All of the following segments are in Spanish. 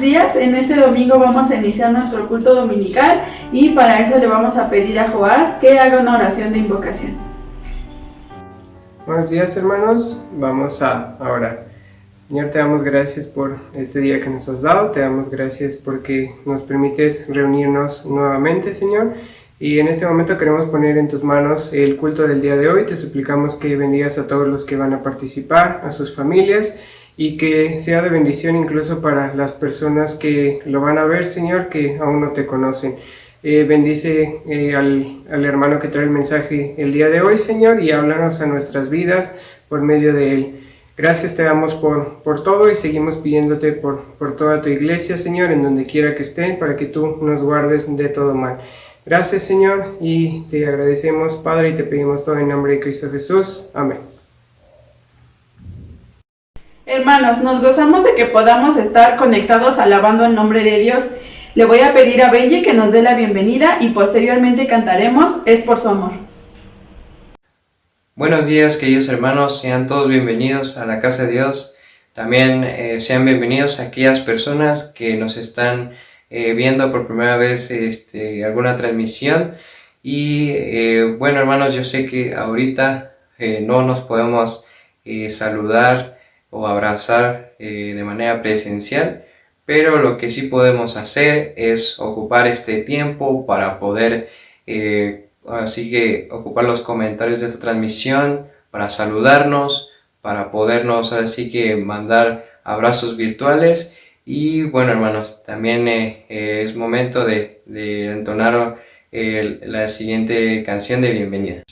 días. En este domingo vamos a iniciar nuestro culto dominical y para eso le vamos a pedir a Joás que haga una oración de invocación. Buenos días, hermanos. Vamos a orar. Señor, te damos gracias por este día que nos has dado. Te damos gracias porque nos permites reunirnos nuevamente, Señor. Y en este momento queremos poner en tus manos el culto del día de hoy. Te suplicamos que bendigas a todos los que van a participar, a sus familias, y que sea de bendición incluso para las personas que lo van a ver, Señor, que aún no te conocen. Bendice al hermano que trae el mensaje el día de hoy, Señor, y háblanos a nuestras vidas por medio de él. Gracias te damos por todo y seguimos pidiéndote por toda tu iglesia, Señor, en donde quiera que estén, para que tú nos guardes de todo mal. Gracias, Señor, y te agradecemos, Padre, y te pedimos todo en nombre de Cristo Jesús. Amén. Hermanos, nos gozamos de que podamos estar conectados alabando el nombre de Dios. Le voy a pedir a Benji que nos dé la bienvenida y posteriormente cantaremos Es por su amor. Buenos días, queridos hermanos, sean todos bienvenidos a la casa de Dios. También sean bienvenidos a aquellas personas que nos están viendo por primera vez alguna transmisión. Y bueno, hermanos, yo sé que ahorita no nos podemos saludar o abrazar de manera presencial, pero lo que sí podemos hacer es ocupar este tiempo para poder así que ocupar los comentarios de esta transmisión para saludarnos, para podernos así que mandar abrazos virtuales. Y bueno, hermanos, también es momento de entonar la siguiente canción de bienvenida.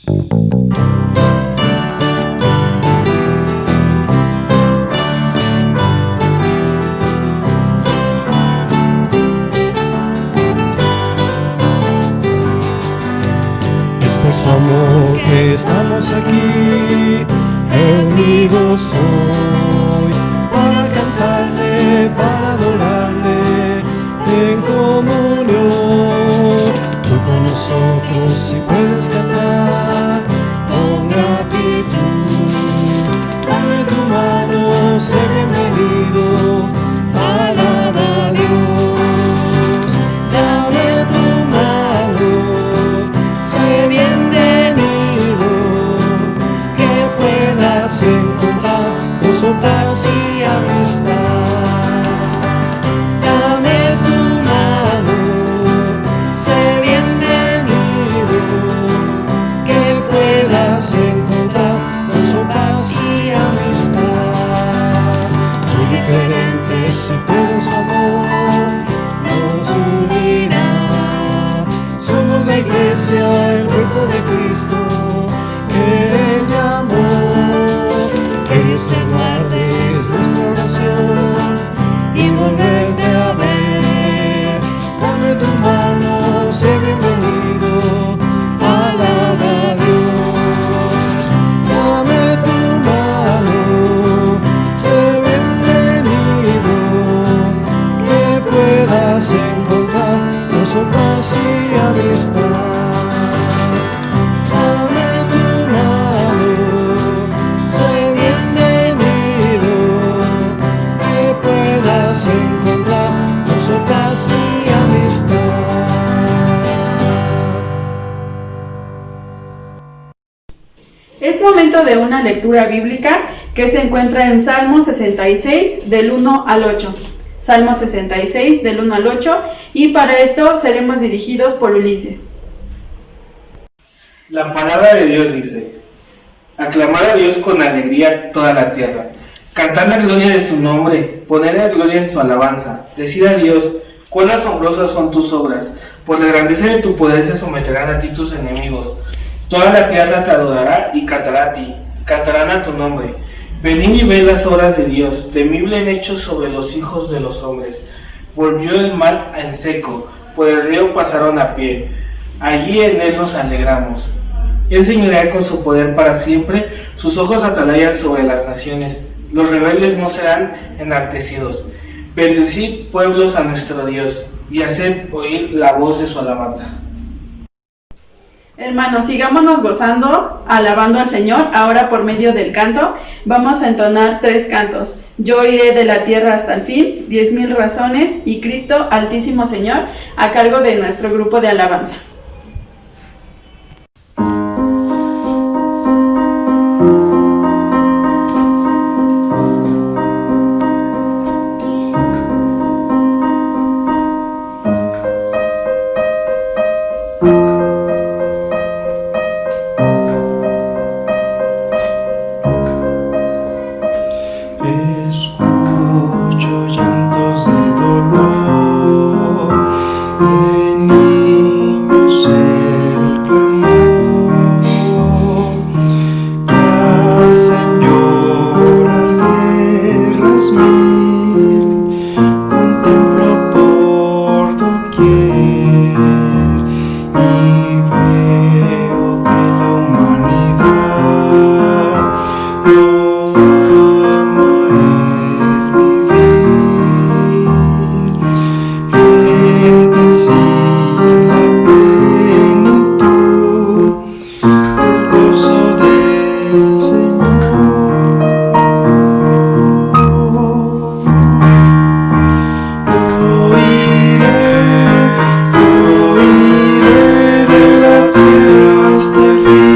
Amor, que estamos aquí reunidos hoy para cantarle, para adorarle en comunión. Tú con nosotros si puedes cantar con gratitud. Dame tu mano, sé bienvenido, alaba a Dios. Dame tu mano, sé bienvenido, que puedas encontrar gozo, paz y amistad. Dame tu mano, sé bienvenido, que puedas encontrar gozo, paz y amistad. Muy diferentes y pero su amor nos unirá. Somos la iglesia, el cuerpo de Cristo que Él llamó. Que Dios te guarde es nuestra oración y volverte a ver. Dame tu mano, sé bienvenido, alaba a Dios. Dame tu mano, sé bienvenido, que puedas encontrar gozo, paz y amistad. Dame tu mano, sé bienvenido, que puedas encontrar gozo, paz y amistad. Es momento de una lectura bíblica que se encuentra en Salmo 66 del 1 al 8. Salmo 66 del 1 al 8, y para esto seremos dirigidos por Ulises. La palabra de Dios dice: aclamar a Dios con alegría toda la tierra, cantar la gloria de su nombre, poner en gloria en su alabanza, decir a Dios: cuán asombrosas son tus obras, por la grandeza de tu poder se someterán a ti tus enemigos. Toda la tierra te adorará y cantará a ti, cantarán a tu nombre. Venid y ved las obras de Dios, temible en hechos sobre los hijos de los hombres. Volvió el mar en seco, por el río pasaron a pie. Allí en él nos alegramos. Él señorea con su poder para siempre, sus ojos atalayan sobre las naciones. Los rebeldes no serán enaltecidos. Bendecid pueblos a nuestro Dios, y haced oír la voz de su alabanza. Hermanos, sigámonos gozando, alabando al Señor. Ahora por medio del canto vamos a entonar 3 cantos. Yo iré de la tierra hasta el fin, 10,000 razones y Cristo, Altísimo Señor, a cargo de nuestro grupo de alabanza. Escucho llantos de dolor, de niños el clamor, que hacen llorar guerras mil, contemplo por doquier y veo que la humanidad no ama el vivir, gente sin la plenitud del gozo del Señor. Yo iré de la tierra hasta el fin.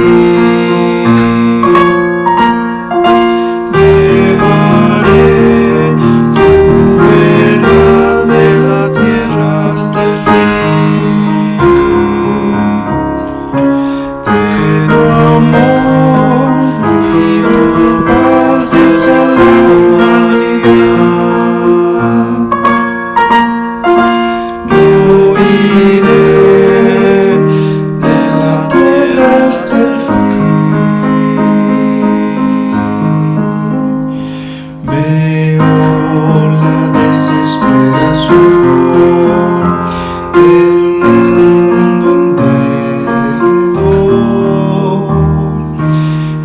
Llevaré tu verdad de la tierra hasta el fin. De tu amor y tu paz esa la humanidad. Yo iré de la tierra hasta el fin. Veo la desesperación del mundo en derredor,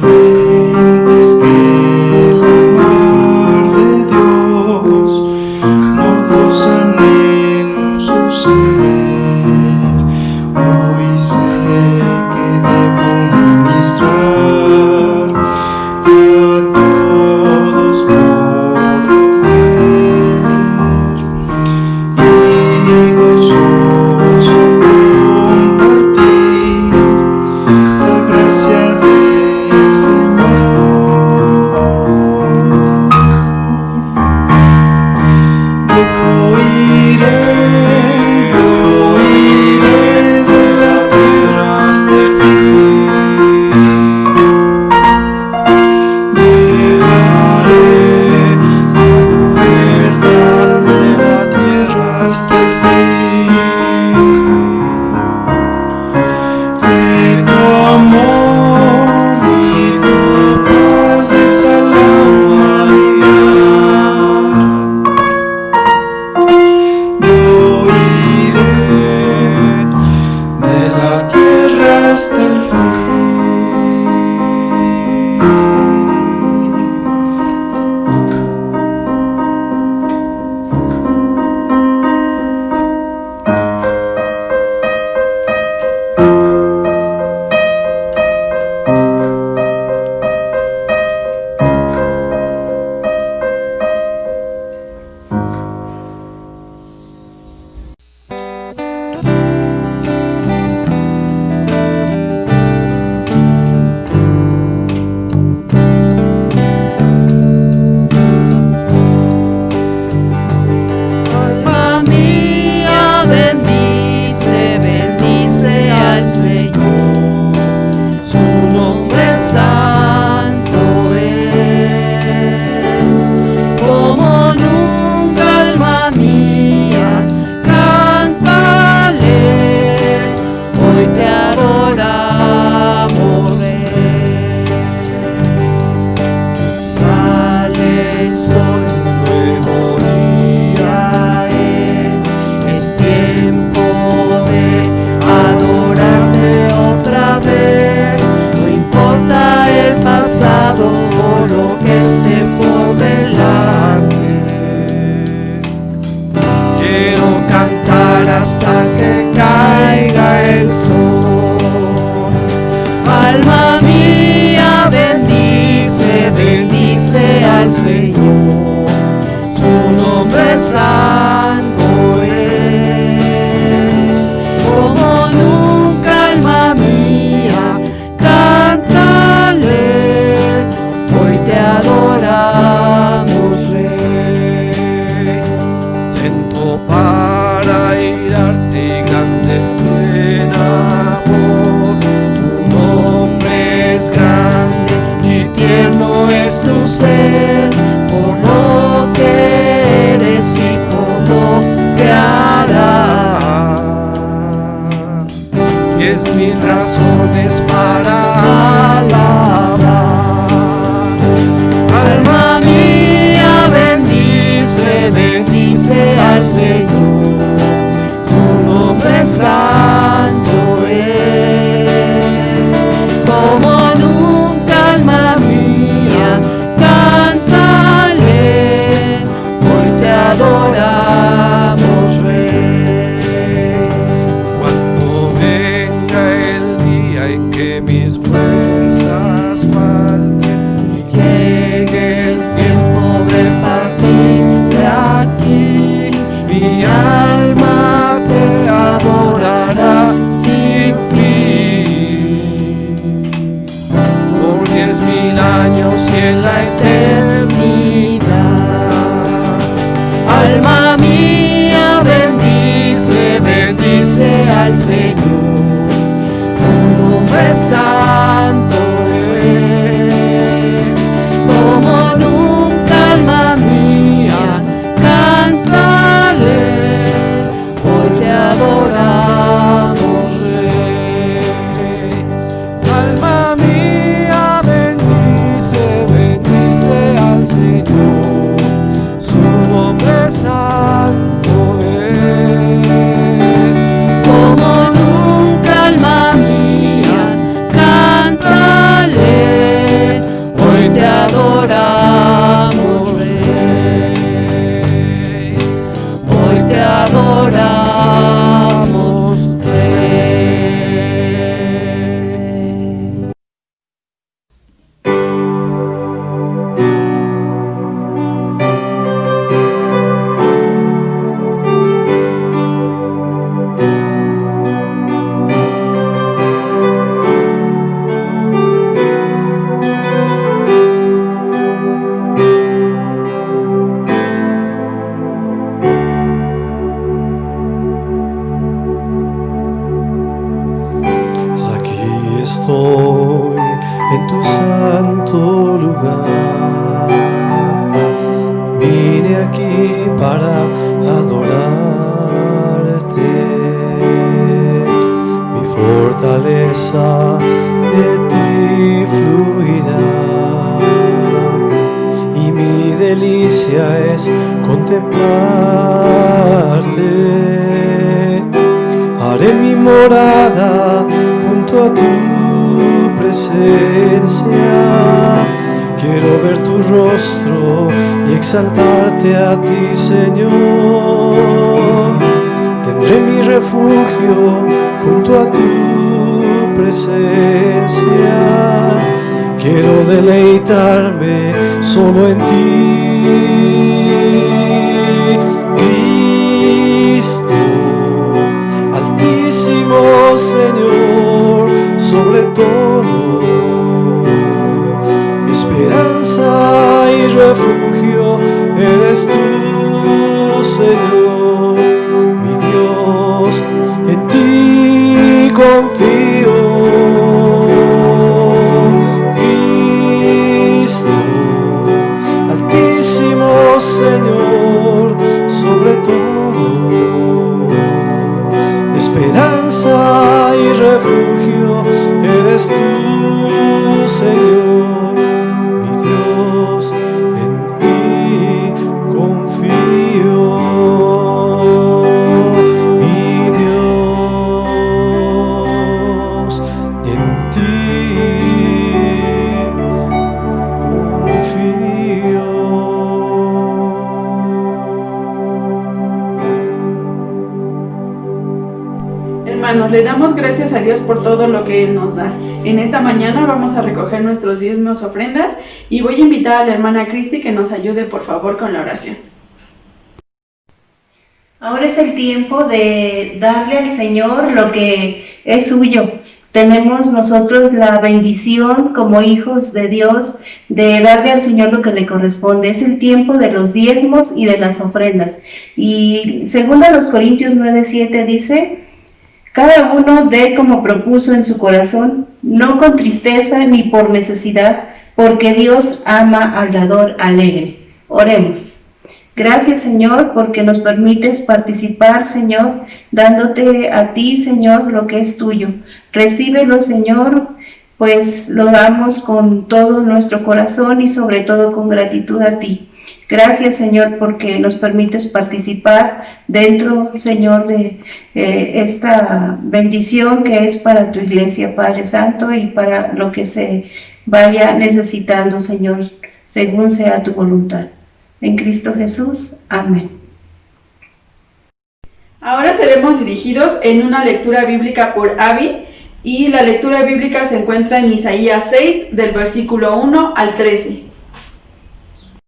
gentes que el amor de Dios no gozan en su ser. Hoy sé que debo ministrar a todos por doquier y gozoso compartir la gracia del Señor. Yo iré de la tierra hasta el fin. Llevaré tu verdad de la tierra hasta el fin. De tu amor y tu paz esa la humanidad. Yo iré de la tierra hasta el fin. Alma mía, bendice, bendice al Señor, su nombre santo es. Como nunca, alma mía, cántale, hoy te adoramos, Rey. Sale el sol, nuevo día es tiempo de adorarte otra vez. No importa el pasado o lo que esté por delante. Quiero cantar hasta que caiga el sol. nombre santo es. Como nunca, alma mía, cántale, hoy te adoramos, Rey. Lento para irarte y grande en amor, tu nombre es grande y tierno es tu ser, por lo que eres y por lo que harás. 10,000 razones para alabar. Alma mía, bendice, bendice al Señor, su nombre santo es. Como nunca, alma mía, cántale, hoy te adoramos, Rey. Cuando venga el día en que mis fuerzas falten y llegue el tiempo de partir de aquí, mi alma te adorará sin fin. Por 10,000 años y en la eternidad. Alma mía, bendice, bendice al Señor, su nombre santo es. Como nunca, alma mía, cántale, hoy te adoramos, Rey. Alma mía, bendice, bendice al Señor, su nombre santo es. Como nunca, alma mía, cántale, hoy te adoramos, Rey. Hoy te adoramos, Rey. Aquí estoy en tu santo lugar. Vine aquí para adorarte. Mi fortaleza de ti fluirá y mi delicia es contemplarte. Haré mi morada junto a tu presencia. Quiero ver tu rostro y exaltarte a ti, Señor. Tendré mi refugio junto a tu presencia. Quiero deleitarme solo en ti, Cristo. Altísimo Señor, sobre todo, esperanza y refugio eres tú, Señor, mi Dios, en ti confío, Cristo. Altísimo Señor, sobre todo, esperanza y refugio eres tú, Señor, mi Dios, en ti confío, mi Dios, en ti confío. Hermanos, le damos gracias a Dios por todo lo que Él nos da. En esta mañana vamos a recoger nuestros diezmos, ofrendas, y voy a invitar a la hermana Cristi que nos ayude por favor con la oración. Ahora es el tiempo de darle al Señor lo que es suyo. Tenemos nosotros la bendición como hijos de Dios de darle al Señor lo que le corresponde. Es el tiempo de los diezmos y de las ofrendas. Y según a los Corintios 9:7 dice: cada uno dé como propuso en su corazón, no con tristeza ni por necesidad, porque Dios ama al dador alegre. Oremos. Gracias, Señor, porque nos permites participar, Señor, dándote a ti, Señor, lo que es tuyo. Recíbelo, Señor, pues lo damos con todo nuestro corazón y sobre todo con gratitud a ti. Gracias, Señor, porque nos permites participar dentro, Señor, de esta bendición que es para tu iglesia, Padre Santo, y para lo que se vaya necesitando, Señor, según sea tu voluntad. En Cristo Jesús. Amén. Ahora seremos dirigidos en una lectura bíblica por Abby, y la lectura bíblica se encuentra en Isaías 6, del versículo 1 al 13. En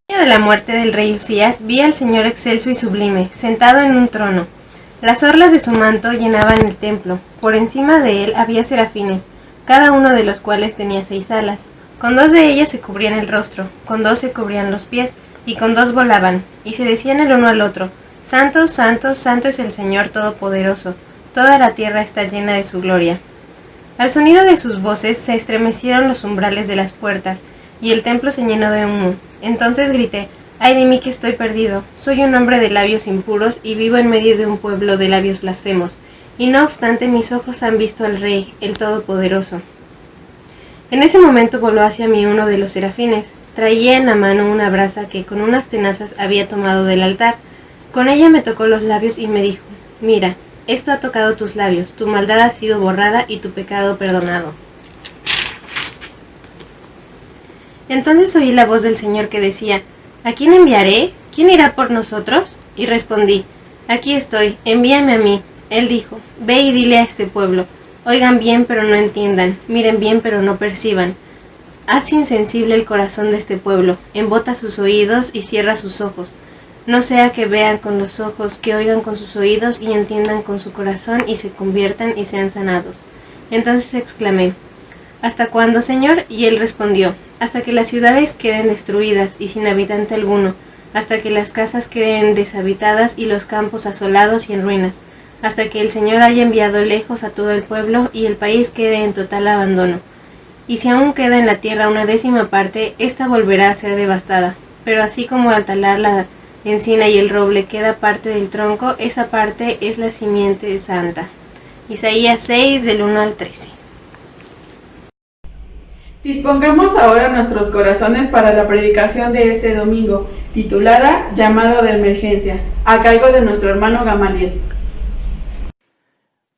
el año de la muerte del rey Usías, vi al Señor excelso y sublime, sentado en un trono. Las orlas de su manto llenaban el templo. Por encima de él había serafines, cada uno de los cuales tenía 6 alas. Con 2 de ellas se cubrían el rostro, con 2 se cubrían los pies, y con 2 volaban, y se decían el uno al otro: Santo, santo, santo es el Señor Todopoderoso, toda la tierra está llena de su gloria. Al sonido de sus voces se estremecieron los umbrales de las puertas, y el templo se llenó de humo. Entonces grité: ¡ay de mí que estoy perdido! Soy un hombre de labios impuros, y vivo en medio de un pueblo de labios blasfemos, y no obstante mis ojos han visto al Rey, el Todopoderoso. En ese momento voló hacia mí uno de los serafines. Traía en la mano una brasa que con unas tenazas había tomado del altar. Con ella me tocó los labios y me dijo: mira, esto ha tocado tus labios, tu maldad ha sido borrada y tu pecado perdonado. Entonces oí la voz del Señor que decía: ¿a quién enviaré? ¿Quién irá por nosotros? Y respondí: aquí estoy, envíame a mí. Él dijo: ve y dile a este pueblo: oigan bien pero no entiendan, miren bien pero no perciban. Haz insensible el corazón de este pueblo, embota sus oídos y cierra sus ojos. No sea que vean con los ojos, que oigan con sus oídos y entiendan con su corazón y se conviertan y sean sanados. Entonces exclamé: ¿hasta cuándo, Señor? Y él respondió: hasta que las ciudades queden destruidas y sin habitante alguno, hasta que las casas queden deshabitadas y los campos asolados y en ruinas, hasta que el Señor haya enviado lejos a todo el pueblo y el país quede en total abandono. Y si aún queda en la tierra una 10ª parte, ésta volverá a ser devastada. Pero así como al talar la encina y el roble queda parte del tronco, esa parte es la simiente santa. Isaías 6, del 1 al 13. Dispongamos ahora nuestros corazones para la predicación de este domingo, titulada Llamado de Emergencia, a cargo de nuestro hermano Gamaliel.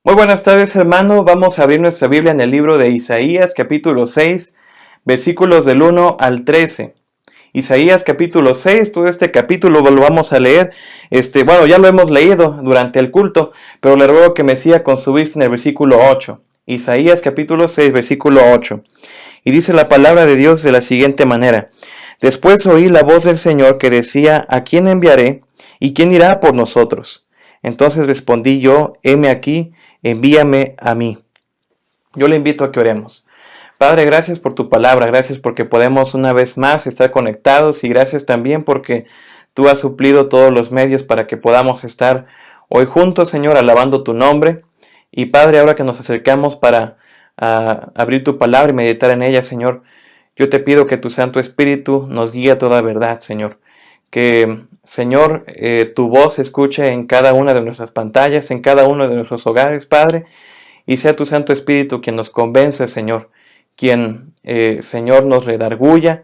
Muy buenas tardes, hermano. Vamos a abrir nuestra Biblia en el libro de Isaías, capítulo 6, versículos del 1 al 13. Isaías, capítulo 6, todo este capítulo lo vamos a leer. Ya lo hemos leído durante el culto, pero le ruego que me siga con su vista en el versículo 8. Isaías, capítulo 6, versículo 8. Y dice la palabra de Dios de la siguiente manera: Después oí la voz del Señor que decía: ¿a quién enviaré? ¿Y quién irá por nosotros? Entonces respondí yo: heme aquí, envíame a mí. Yo le invito a que oremos. Padre, gracias por tu palabra, gracias porque podemos una vez más estar conectados, y gracias también porque tú has suplido todos los medios para que podamos estar hoy juntos, Señor, alabando tu nombre. Y Padre, ahora que nos acercamos para abrir tu palabra y meditar en ella, Señor, yo te pido que tu Santo Espíritu nos guíe a toda verdad, Señor. Que, Señor, tu voz se escuche en cada una de nuestras pantallas, en cada uno de nuestros hogares, Padre, y sea tu Santo Espíritu quien nos convence, Señor, quien, Señor, nos redarguya,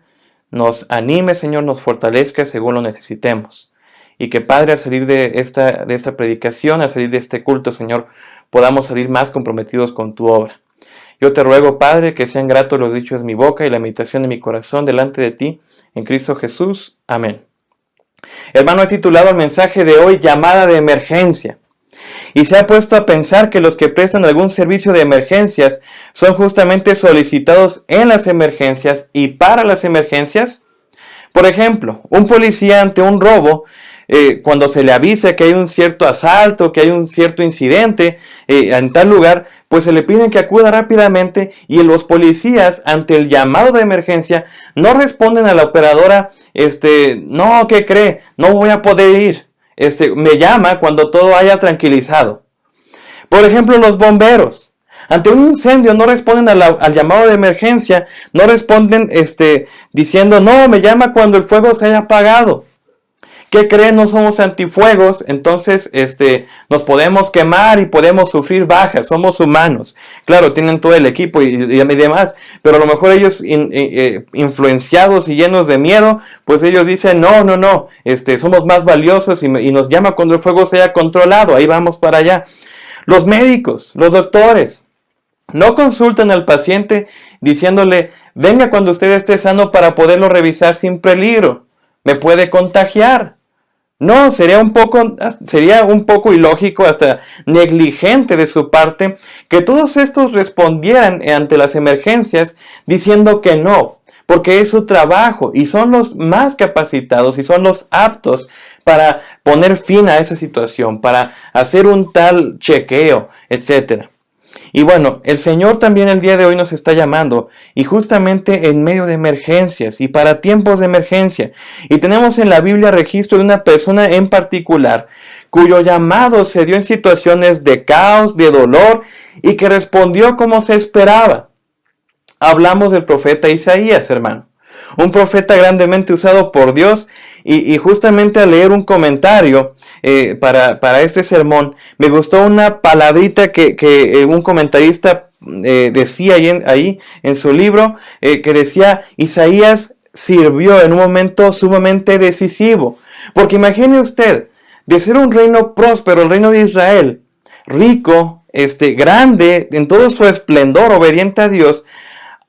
nos anime, Señor, nos fortalezca según lo necesitemos. Y que, Padre, al salir de esta predicación, al salir de este culto, Señor, podamos salir más comprometidos con tu obra. Yo te ruego, Padre, que sean gratos los dichos de mi boca y la meditación de mi corazón delante de ti, en Cristo Jesús. Amén. Hermano, he titulado el mensaje de hoy Llamada de Emergencia. Y se ha puesto a pensar que los que prestan algún servicio de emergencias son justamente solicitados en las emergencias y para las emergencias. Por ejemplo, un policía ante un robo cuando se le avisa que hay un cierto asalto, que hay un cierto incidente en tal lugar, pues se le piden que acuda rápidamente, y los policías, ante el llamado de emergencia, no responden a la operadora, no, ¿qué cree? No voy a poder ir. Me llama cuando todo haya tranquilizado. Por ejemplo, los bomberos. Ante un incendio no responden al llamado de emergencia, no responden diciendo, no, me llama cuando el fuego se haya apagado. ¿Qué creen? No somos antifuegos, entonces nos podemos quemar y podemos sufrir bajas, somos humanos. Claro, tienen todo el equipo y demás, pero a lo mejor ellos influenciados y llenos de miedo, pues ellos dicen, no, somos más valiosos y nos llama cuando el fuego se haya controlado, ahí vamos para allá. Los médicos, los doctores, no consultan al paciente diciéndole, venga cuando usted esté sano para poderlo revisar sin peligro, me puede contagiar. No, sería un poco ilógico, hasta negligente de su parte, que todos estos respondieran ante las emergencias diciendo que no, porque es su trabajo y son los más capacitados y son los aptos para poner fin a esa situación, para hacer un tal chequeo, etc. Y bueno, el Señor también el día de hoy nos está llamando, y justamente en medio de emergencias y para tiempos de emergencia. Y tenemos en la Biblia registro de una persona en particular cuyo llamado se dio en situaciones de caos, de dolor, y que respondió como se esperaba. Hablamos del profeta Isaías, hermano. Un profeta grandemente usado por Dios, y justamente al leer un comentario para este sermón, me gustó una palabrita que un comentarista decía ahí en su libro, que decía, Isaías sirvió en un momento sumamente decisivo. Porque imagine usted, de ser un reino próspero, el reino de Israel, rico, grande, en todo su esplendor, obediente a Dios,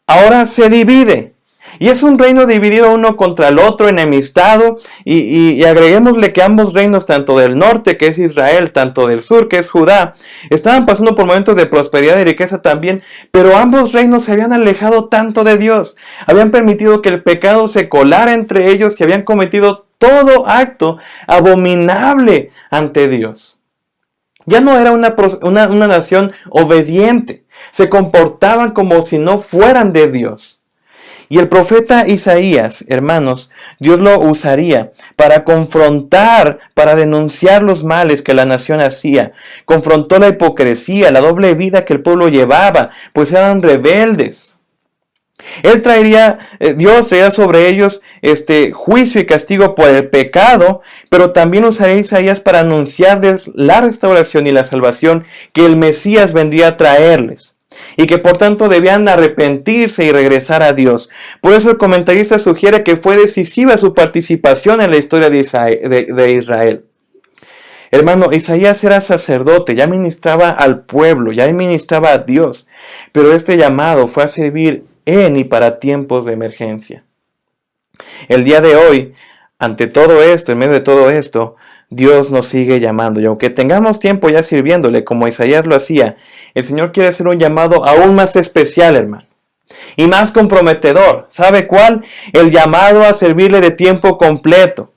ahora se divide. Y es un reino dividido uno contra el otro, enemistado, y agreguémosle que ambos reinos, tanto del norte, que es Israel, tanto del sur, que es Judá, estaban pasando por momentos de prosperidad y riqueza también, pero ambos reinos se habían alejado tanto de Dios, habían permitido que el pecado se colara entre ellos y habían cometido todo acto abominable ante Dios. Ya no era una nación obediente, se comportaban como si no fueran de Dios. Y el profeta Isaías, hermanos, Dios lo usaría para confrontar, para denunciar los males que la nación hacía. Confrontó la hipocresía, la doble vida que el pueblo llevaba, pues eran rebeldes. Dios traería sobre ellos juicio y castigo por el pecado, pero también usaría a Isaías para anunciarles la restauración y la salvación que el Mesías vendría a traerles, y que por tanto debían arrepentirse y regresar a Dios. Por eso el comentarista sugiere que fue decisiva su participación en la historia de Israel. Hermano, Isaías era sacerdote, ya ministraba al pueblo, ya ministraba a Dios, pero este llamado fue a servir en y para tiempos de emergencia. El día de hoy, ante todo esto, en medio de todo esto, Dios nos sigue llamando, y aunque tengamos tiempo ya sirviéndole como Isaías lo hacía, el Señor quiere hacer un llamado aún más especial, hermano, y más comprometedor. ¿Sabe cuál? El llamado a servirle de tiempo completo,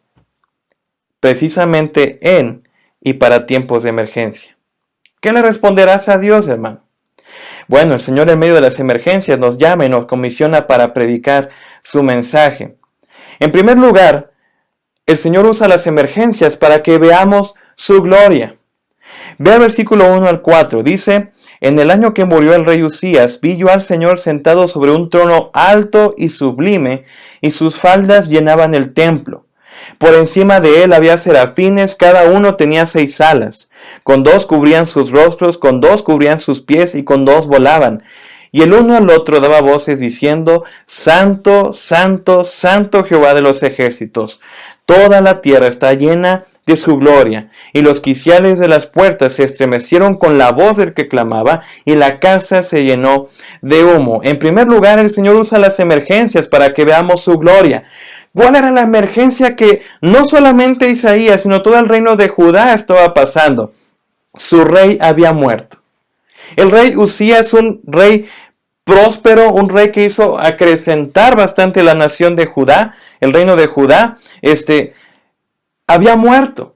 precisamente en y para tiempos de emergencia. ¿Qué le responderás a Dios, hermano? Bueno, el Señor en medio de las emergencias nos llama y nos comisiona para predicar su mensaje. En primer lugar, el Señor usa las emergencias para que veamos su gloria. Ve al versículo 1 al 4, dice, en el año que murió el rey Usías, vi yo al Señor sentado sobre un trono alto y sublime, y sus faldas llenaban el templo. Por encima de él había serafines, cada uno tenía 6 alas. Con 2 cubrían sus rostros, con 2 cubrían sus pies, y con 2 volaban. Y el uno al otro daba voces diciendo, Santo, Santo, Santo Jehová de los ejércitos. Toda la tierra está llena de su gloria. Y los quiciales de las puertas se estremecieron con la voz del que clamaba, y la casa se llenó de humo. En primer lugar, el Señor usa las emergencias para que veamos su gloria. ¿Cuál era la emergencia que no solamente Isaías, sino todo el reino de Judá estaba pasando? Su rey había muerto. El rey Usías, un rey próspero, un rey que hizo acrecentar bastante la nación de Judá, el reino de Judá, había muerto.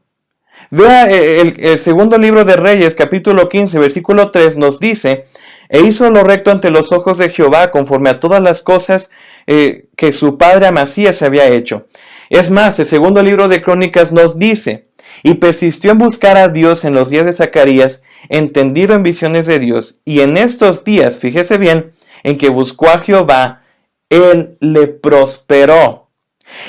Vea el segundo libro de Reyes, capítulo 15, versículo 3, nos dice: e hizo lo recto ante los ojos de Jehová, conforme a todas las cosas que su padre Amasías había hecho. Es más, el segundo libro de Crónicas nos dice: y persistió en buscar a Dios en los días de Zacarías, entendido en visiones de Dios. Y en estos días, fíjese bien, en que buscó a Jehová, él le prosperó.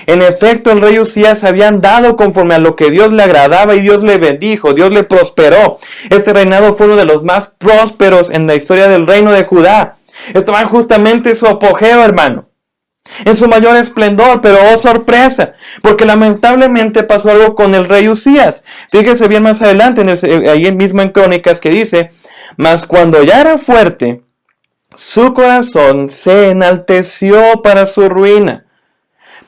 En efecto, el rey Usías había andado conforme a lo que Dios le agradaba y Dios le bendijo, Dios le prosperó. Este reinado fue uno de los más prósperos en la historia del reino de Judá. Estaba justamente en su apogeo, hermano, en su mayor esplendor, pero oh sorpresa, porque lamentablemente pasó algo con el rey Usías. Fíjese bien más adelante, ahí mismo en Crónicas, que dice: mas cuando ya era fuerte, su corazón se enalteció para su ruina,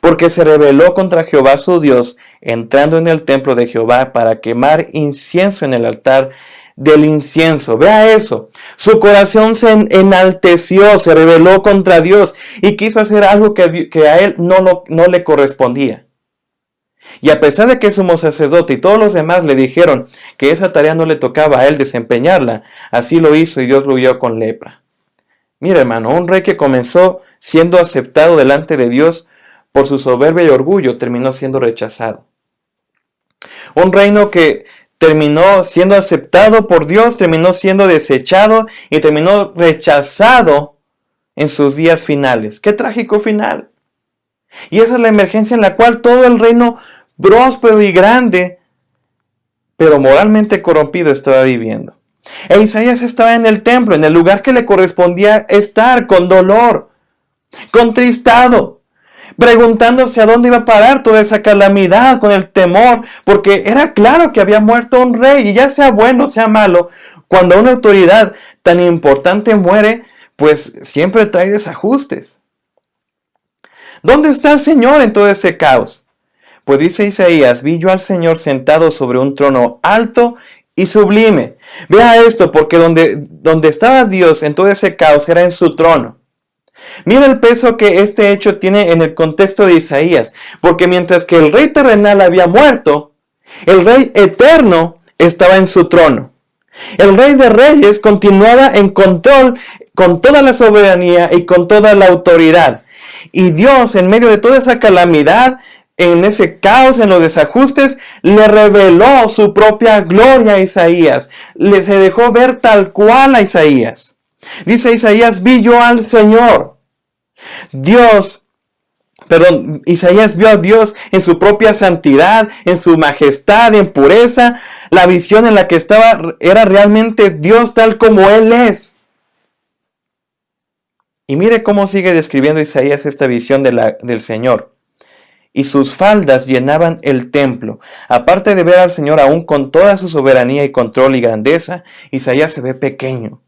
porque se rebeló contra Jehová su Dios, entrando en el templo de Jehová para quemar incienso en el altar del incienso. Vea eso. Su corazón se enalteció, se rebeló contra Dios y quiso hacer algo que a él no le correspondía. Y a pesar de que el sumo sacerdote y todos los demás le dijeron que esa tarea no le tocaba a él desempeñarla, así lo hizo y Dios lo hirió con lepra. Mira, hermano, un rey que comenzó siendo aceptado delante de Dios, por su soberbia y orgullo terminó siendo rechazado. Un reino que terminó siendo aceptado por Dios, terminó siendo desechado y terminó rechazado en sus días finales. ¡Qué trágico final! Y esa es la emergencia en la cual todo el reino próspero y grande, pero moralmente corrompido, estaba viviendo. E Isaías estaba en el templo, en el lugar que le correspondía estar, con dolor, contristado, preguntándose a dónde iba a parar toda esa calamidad, con el temor, porque era claro que había muerto un rey, y ya sea bueno, sea malo, cuando una autoridad tan importante muere, pues siempre trae desajustes. ¿Dónde está el Señor en todo ese caos? Pues dice Isaías: vi yo al Señor sentado sobre un trono alto y sublime. Vea esto, porque donde estaba Dios en todo ese caos era en su trono. Mira el peso que este hecho tiene en el contexto de Isaías, porque mientras que el rey terrenal había muerto, el rey eterno estaba en su trono. El rey de reyes continuaba en control con toda la soberanía y con toda la autoridad. Y Dios, en medio de toda esa calamidad, en ese caos, en los desajustes, le reveló su propia gloria a Isaías. Se dejó ver tal cual a Isaías. Dice Isaías: vi yo al Señor. Isaías vio a Dios en su propia santidad, en su majestad, en pureza. La visión en la que estaba era realmente Dios tal como Él es. Y mire cómo sigue describiendo Isaías esta visión del Señor. Y sus faldas llenaban el templo. Aparte de ver al Señor aún con toda su soberanía y control y grandeza, Isaías se ve pequeño.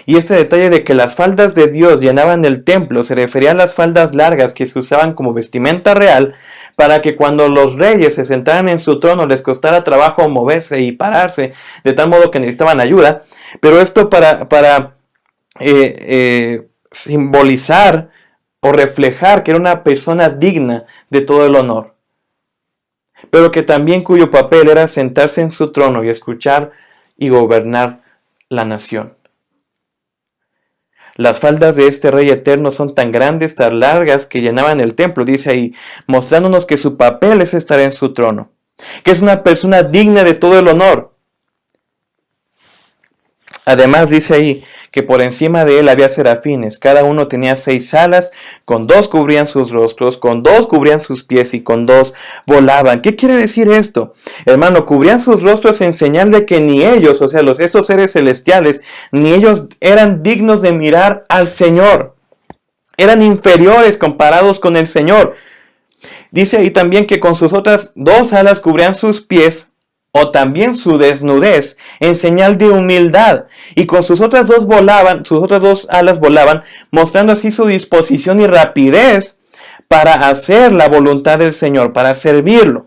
Y este detalle de que las faldas de Dios llenaban el templo se refería a las faldas largas que se usaban como vestimenta real, para que cuando los reyes se sentaran en su trono les costara trabajo moverse y pararse, de tal modo que necesitaban ayuda. Pero esto para simbolizar o reflejar que era una persona digna de todo el honor, pero que también cuyo papel era sentarse en su trono y escuchar y gobernar la nación. Las faldas de este rey eterno son tan grandes, tan largas, que llenaban el templo, dice ahí, mostrándonos que su papel es estar en su trono, que es una persona digna de todo el honor. Además dice ahí que por encima de él había serafines, cada uno tenía 6 alas, con 2 cubrían sus rostros, con 2 cubrían sus pies y con 2 volaban. ¿Qué quiere decir esto? Hermano, cubrían sus rostros en señal de que ni ellos, o sea, estos seres celestiales, ni ellos eran dignos de mirar al Señor. Eran inferiores comparados con el Señor. Dice ahí también que con sus otras 2 alas cubrían sus pies, o también su desnudez, en señal de humildad, y con sus otras 2 alas volaban, mostrando así su disposición y rapidez para hacer la voluntad del Señor, para servirlo.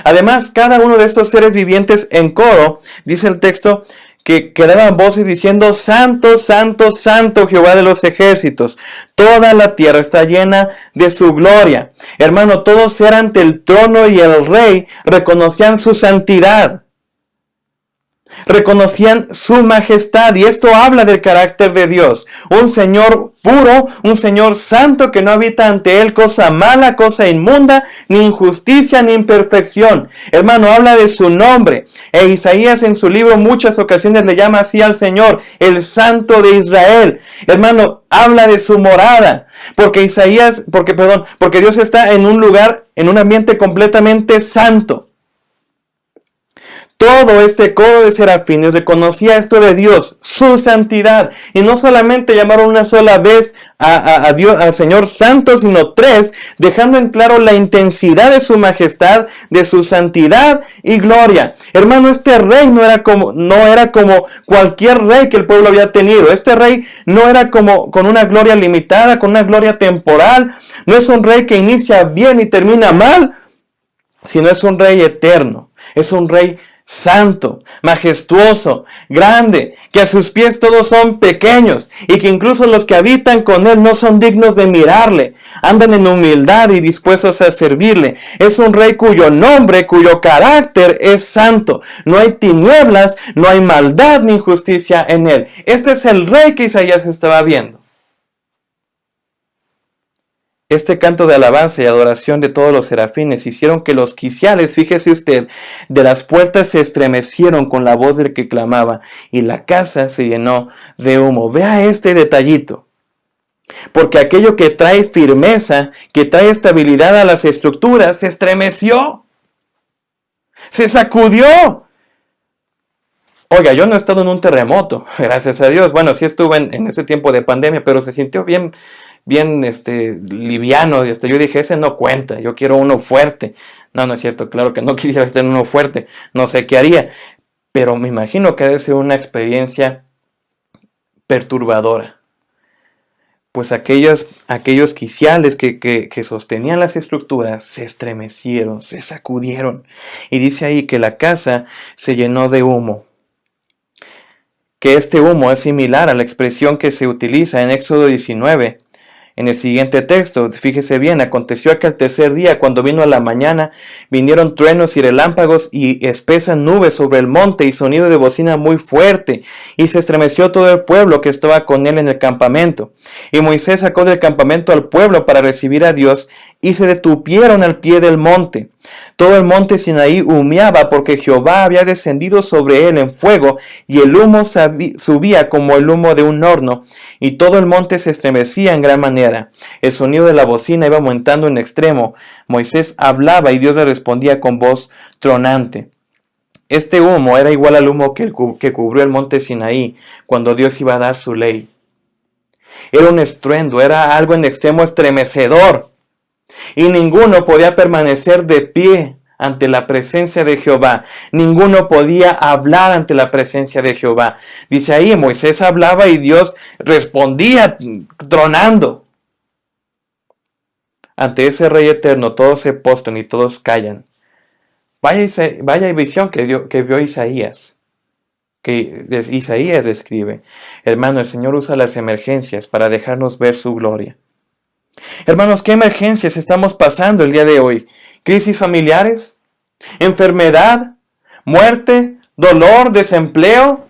Además, cada uno de estos seres vivientes en coro, dice el texto, que daban voces diciendo: Santo, Santo, Santo Jehová de los ejércitos. Toda la tierra está llena de su gloria. Hermano, todos eran ante el trono y el rey reconocían su santidad. Reconocían su majestad, y esto habla del carácter de Dios. Un Señor puro, un Señor santo, que no habita ante Él cosa mala, cosa inmunda, ni injusticia, ni imperfección. Hermano, habla de su nombre. E Isaías en su libro muchas ocasiones le llama así al Señor, el Santo de Israel. Hermano, habla de su morada, porque Dios está en un lugar, en un ambiente completamente santo. Todo este coro de serafines reconocía esto de Dios, su santidad, y no solamente llamaron una sola vez a Dios, al Señor santo, sino 3, dejando en claro la intensidad de su majestad, de su santidad y gloria. Hermano, este rey no era como cualquier rey que el pueblo había tenido. Este rey no era como con una gloria limitada, con una gloria temporal. No es un rey que inicia bien y termina mal, sino es un rey eterno. Es un rey santo, majestuoso, grande, que a sus pies todos son pequeños, y que incluso los que habitan con él no son dignos de mirarle. Andan en humildad y dispuestos a servirle. Es un rey cuyo nombre, cuyo carácter es santo. No hay tinieblas, no hay maldad ni injusticia en él. Este es el rey que Isaías estaba viendo. Este canto de alabanza y adoración de todos los serafines hicieron que los quiciales, fíjese usted, de las puertas se estremecieron con la voz del que clamaba, y la casa se llenó de humo. Vea este detallito. Porque aquello que trae firmeza, que trae estabilidad a las estructuras, se estremeció. Se sacudió. Oiga, yo no he estado en un terremoto, gracias a Dios. Bueno, sí estuve en ese tiempo de pandemia, pero se sintió bien liviano. Yo dije, ese no cuenta, yo quiero uno fuerte. No es cierto, claro que no quisiera estar en uno fuerte, no sé qué haría, pero me imagino que debe ser una experiencia perturbadora. Pues aquellos quiciales que sostenían las estructuras se estremecieron, se sacudieron, y dice ahí que la casa se llenó de humo. Que este humo es similar a la expresión que se utiliza en Éxodo 19, en el siguiente texto. Fíjese bien: aconteció que al tercer día, cuando vino a la mañana, vinieron truenos y relámpagos y espesas nubes sobre el monte y sonido de bocina muy fuerte, y se estremeció todo el pueblo que estaba con él en el campamento. Y Moisés sacó del campamento al pueblo para recibir a Dios, y se detuvieron al pie del monte. Todo el monte Sinaí humeaba, porque Jehová había descendido sobre él en fuego, y el humo subía como el humo de un horno, y todo el monte se estremecía en gran manera. El sonido de la bocina iba aumentando en extremo. Moisés hablaba y Dios le respondía con voz tronante. Este humo era igual al humo que cubrió el monte Sinaí cuando Dios iba a dar su ley. Era un estruendo, era algo en extremo estremecedor. Y ninguno podía permanecer de pie ante la presencia de Jehová. Ninguno podía hablar ante la presencia de Jehová. Dice ahí, Moisés hablaba y Dios respondía tronando. Ante ese Rey eterno todos se postran y todos callan. Vaya visión que vio Isaías. Que Isaías describe. Hermano, el Señor usa las emergencias para dejarnos ver su gloria. Hermanos, ¿qué emergencias estamos pasando el día de hoy? ¿Crisis familiares? ¿Enfermedad? ¿Muerte? ¿Dolor? ¿Desempleo?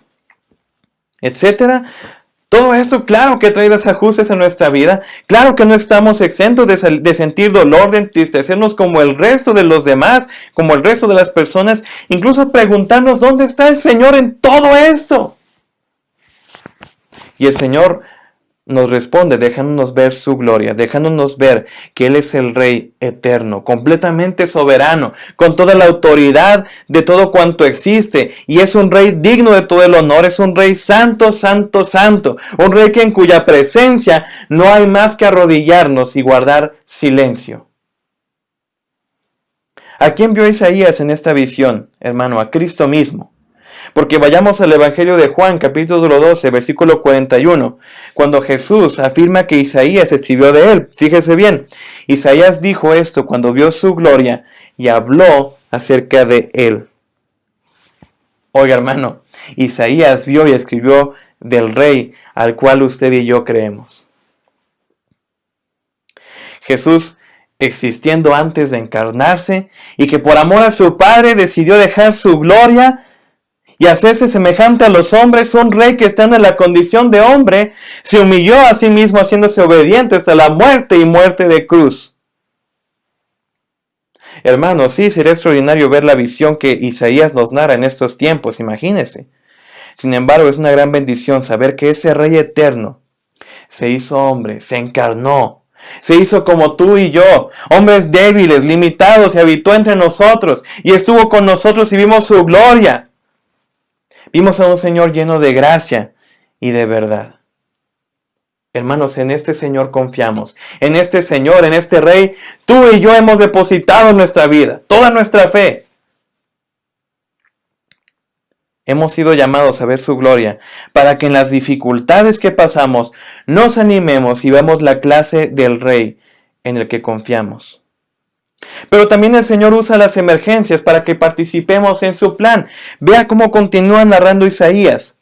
¿Etcétera? Todo eso, claro que trae desajustes en nuestra vida. Claro que no estamos exentos de sentir dolor, de entristecernos como el resto de los demás, como el resto de las personas. Incluso preguntarnos, ¿dónde está el Señor en todo esto? Y el Señor nos responde dejándonos ver su gloria, dejándonos ver que Él es el Rey eterno, completamente soberano, con toda la autoridad de todo cuanto existe, y es un Rey digno de todo el honor. Es un Rey santo, santo, santo, un Rey en cuya presencia no hay más que arrodillarnos y guardar silencio. ¿A quién vio Isaías en esta visión, hermano? A Cristo mismo. Porque vayamos al Evangelio de Juan, capítulo 12, versículo 41, cuando Jesús afirma que Isaías escribió de él. Fíjese bien, Isaías dijo esto cuando vio su gloria y habló acerca de él. Oiga, hermano, Isaías vio y escribió del rey al cual usted y yo creemos. Jesús existiendo antes de encarnarse y que por amor a su Padre decidió dejar su gloria y hacerse semejante a los hombres, un rey que estando en la condición de hombre, se humilló a sí mismo haciéndose obediente hasta la muerte y muerte de cruz. Hermanos, sí, sería extraordinario ver la visión que Isaías nos narra en estos tiempos, imagínense. Sin embargo, es una gran bendición saber que ese Rey eterno se hizo hombre, se encarnó, se hizo como tú y yo, hombres débiles, limitados, y habitó entre nosotros, y estuvo con nosotros y vimos su gloria. Vimos a un Señor lleno de gracia y de verdad. Hermanos, en este Señor confiamos, en este Señor, en este Rey, tú y yo hemos depositado en nuestra vida, toda nuestra fe. Hemos sido llamados a ver su gloria, para que en las dificultades que pasamos, nos animemos y veamos la clase del Rey en el que confiamos. Pero también el Señor usa las emergencias para que participemos en su plan. Vea cómo continúa narrando Isaías.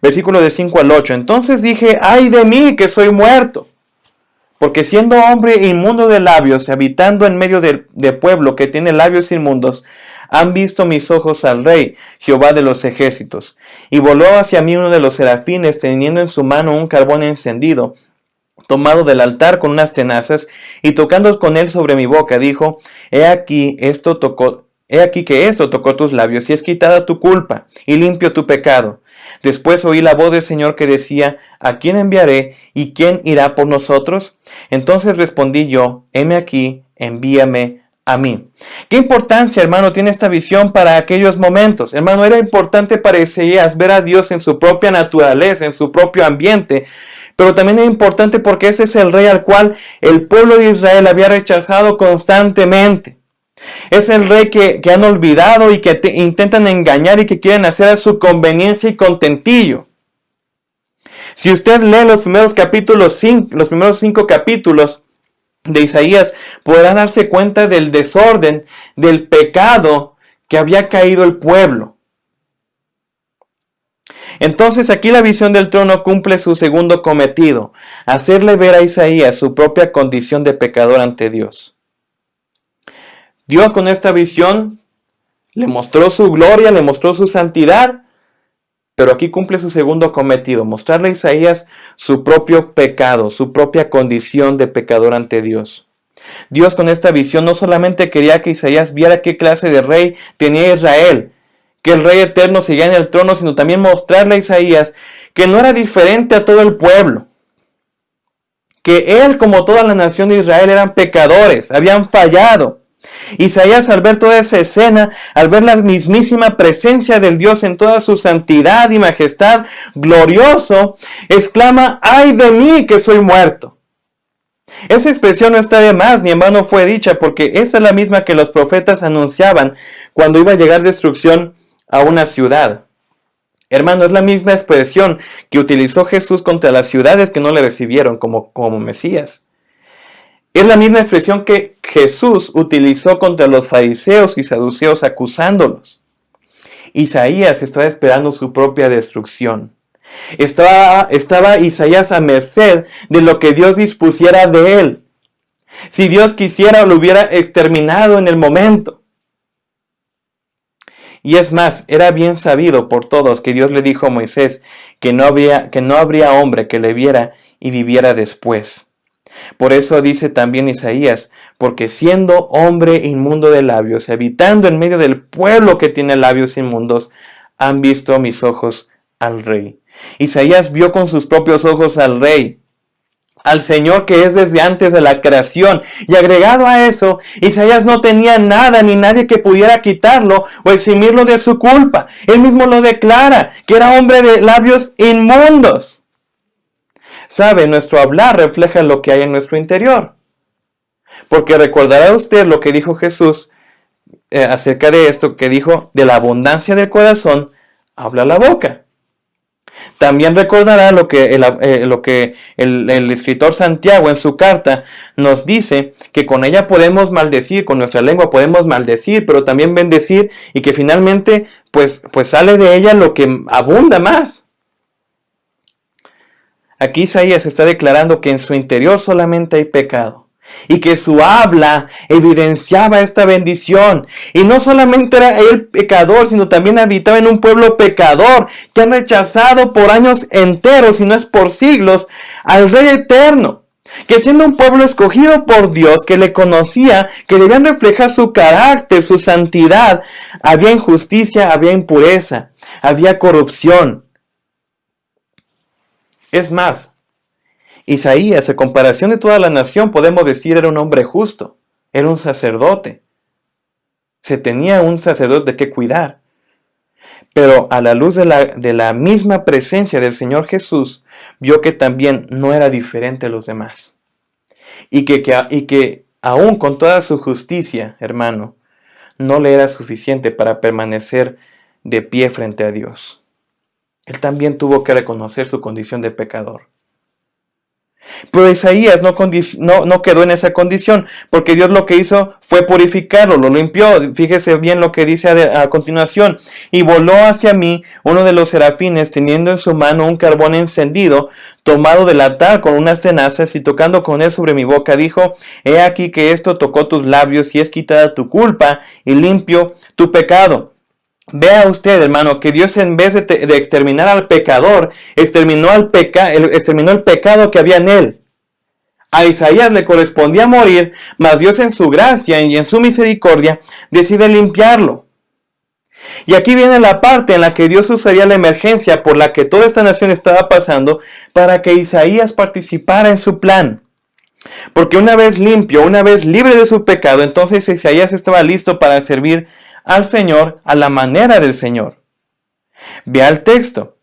Versículo de 5 al 8. Entonces dije, ay de mí que soy muerto, porque siendo hombre inmundo de labios, habitando en medio de pueblo que tiene labios inmundos, han visto mis ojos al Rey, Jehová de los ejércitos. Y voló hacia mí uno de los serafines, teniendo en su mano un carbón encendido, tomado del altar con unas tenazas, y tocando con él sobre mi boca, dijo, he aquí que esto tocó tus labios, y es quitada tu culpa, y limpio tu pecado. Después oí la voz del Señor que decía, ¿a quién enviaré y quién irá por nosotros? Entonces respondí yo, heme aquí, envíame a mí. ¿Qué importancia, hermano, tiene esta visión para aquellos momentos? Hermano, era importante para Isaías ver a Dios en su propia naturaleza, en su propio ambiente, pero también es importante porque ese es el Rey al cual el pueblo de Israel había rechazado constantemente. Es el Rey que han olvidado y que intentan engañar y que quieren hacer a su conveniencia y contentillo. Si usted lee los primeros 5 capítulos de Isaías, podrá darse cuenta del desorden, del pecado que había caído el pueblo. Entonces aquí la visión del trono cumple su segundo cometido, hacerle ver a Isaías su propia condición de pecador ante Dios. Dios con esta visión le mostró su gloria, le mostró su santidad, pero aquí cumple su segundo cometido, mostrarle a Isaías su propio pecado, su propia condición de pecador ante Dios. Dios con esta visión no solamente quería que Isaías viera qué clase de rey tenía Israel, que el Rey eterno seguía en el trono, sino también mostrarle a Isaías que no era diferente a todo el pueblo, que él como toda la nación de Israel eran pecadores, habían fallado. Isaías, al ver toda esa escena, al ver la mismísima presencia del Dios en toda su santidad y majestad, glorioso, exclama, ¡ay de mí que soy muerto! Esa expresión no está de más, ni en vano fue dicha, porque esa es la misma que los profetas anunciaban cuando iba a llegar destrucción a una ciudad. Hermano, es la misma expresión que utilizó Jesús contra las ciudades que no le recibieron como Mesías. Es la misma expresión que Jesús utilizó contra los fariseos y saduceos acusándolos. Isaías estaba esperando su propia destrucción. Estaba Isaías a merced de lo que Dios dispusiera de él. Si Dios quisiera, lo hubiera exterminado en el momento. Y es más, era bien sabido por todos que Dios le dijo a Moisés que no habría hombre que le viera y viviera después. Por eso dice también Isaías, porque siendo hombre inmundo de labios, habitando en medio del pueblo que tiene labios inmundos, han visto mis ojos al Rey. Isaías vio con sus propios ojos al Rey, al Señor que es desde antes de la creación. Y agregado a eso, Isaías no tenía nada ni nadie que pudiera quitarlo o eximirlo de su culpa. Él mismo lo declara, que era hombre de labios inmundos. Sabe, nuestro hablar refleja lo que hay en nuestro interior. Porque recordará usted lo que dijo Jesús acerca de esto, que dijo, de la abundancia del corazón habla la boca. También recordará lo que el escritor Santiago en su carta nos dice, que con ella podemos maldecir, con nuestra lengua podemos maldecir, pero también bendecir, y que finalmente pues sale de ella lo que abunda más. Aquí Isaías está declarando que en su interior solamente hay pecado, y que su habla evidenciaba esta bendición. Y no solamente era él pecador, sino también habitaba en un pueblo pecador, que han rechazado por años enteros, y no es por siglos, al Rey eterno. Que siendo un pueblo escogido por Dios, que le conocía, que debían reflejar su carácter, su santidad, había injusticia, había impureza, había corrupción. Es más, Isaías, en comparación de toda la nación, podemos decir, era un hombre justo, era un sacerdote. Se tenía un sacerdote que cuidar. Pero a la luz de la misma presencia del Señor Jesús, vio que también no era diferente a los demás. Y que aún con toda su justicia, hermano, no le era suficiente para permanecer de pie frente a Dios. Él también tuvo que reconocer su condición de pecador. Pero Isaías no quedó en esa condición, porque Dios lo que hizo fue purificarlo, lo limpió. Fíjese bien lo que dice a continuación. Y voló hacia mí uno de los serafines, teniendo en su mano un carbón encendido, tomado del altar con unas tenazas, y tocando con él sobre mi boca, dijo: he aquí que esto tocó tus labios, y es quitada tu culpa, y limpio tu pecado. Vea usted, hermano, que Dios, en vez de exterminar al pecador, exterminó el pecado que había en él. A Isaías le correspondía morir, mas Dios en su gracia y en su misericordia decide limpiarlo. Y aquí viene la parte en la que Dios usaría la emergencia por la que toda esta nación estaba pasando para que Isaías participara en su plan. Porque una vez limpio, una vez libre de su pecado, entonces Isaías estaba listo para servir al Señor a la manera del Señor. Vea el texto.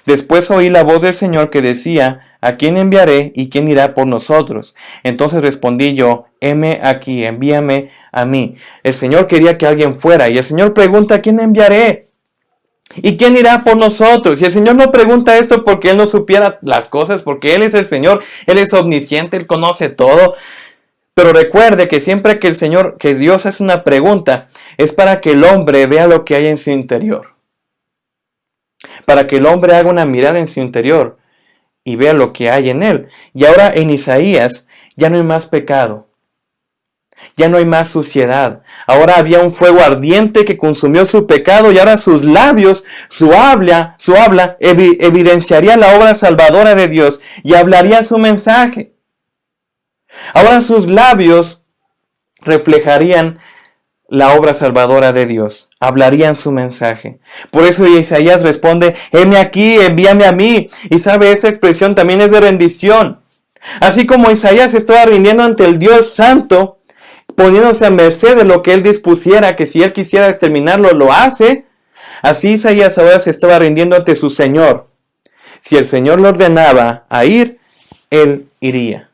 Después oí la voz del Señor que decía: ¿a quién enviaré y quién irá por nosotros? Entonces respondí yo: heme aquí, envíame a mí. El Señor quería que alguien fuera, y el Señor pregunta: ¿a quién enviaré? ¿Y quién irá por nosotros? Y el Señor no pregunta esto porque Él no supiera las cosas, porque Él es el Señor, Él es omnisciente, Él conoce todo. Pero recuerde que siempre que Dios hace una pregunta, es para que el hombre vea lo que hay en su interior. Para que el hombre haga una mirada en su interior y vea lo que hay en él. Y ahora en Isaías ya no hay más pecado. Ya no hay más suciedad. Ahora había un fuego ardiente que consumió su pecado, y ahora sus labios, su habla evidenciaría la obra salvadora de Dios y hablaría su mensaje. Ahora sus labios reflejarían la obra salvadora de Dios, hablarían su mensaje. Por eso Isaías responde: heme aquí, envíame a mí. Y sabe, esa expresión también es de rendición. Así como Isaías estaba rindiendo ante el Dios Santo, poniéndose a merced de lo que él dispusiera, que si él quisiera exterminarlo, lo hace. Así Isaías ahora se estaba rindiendo ante su Señor. Si el Señor lo ordenaba a ir, él iría.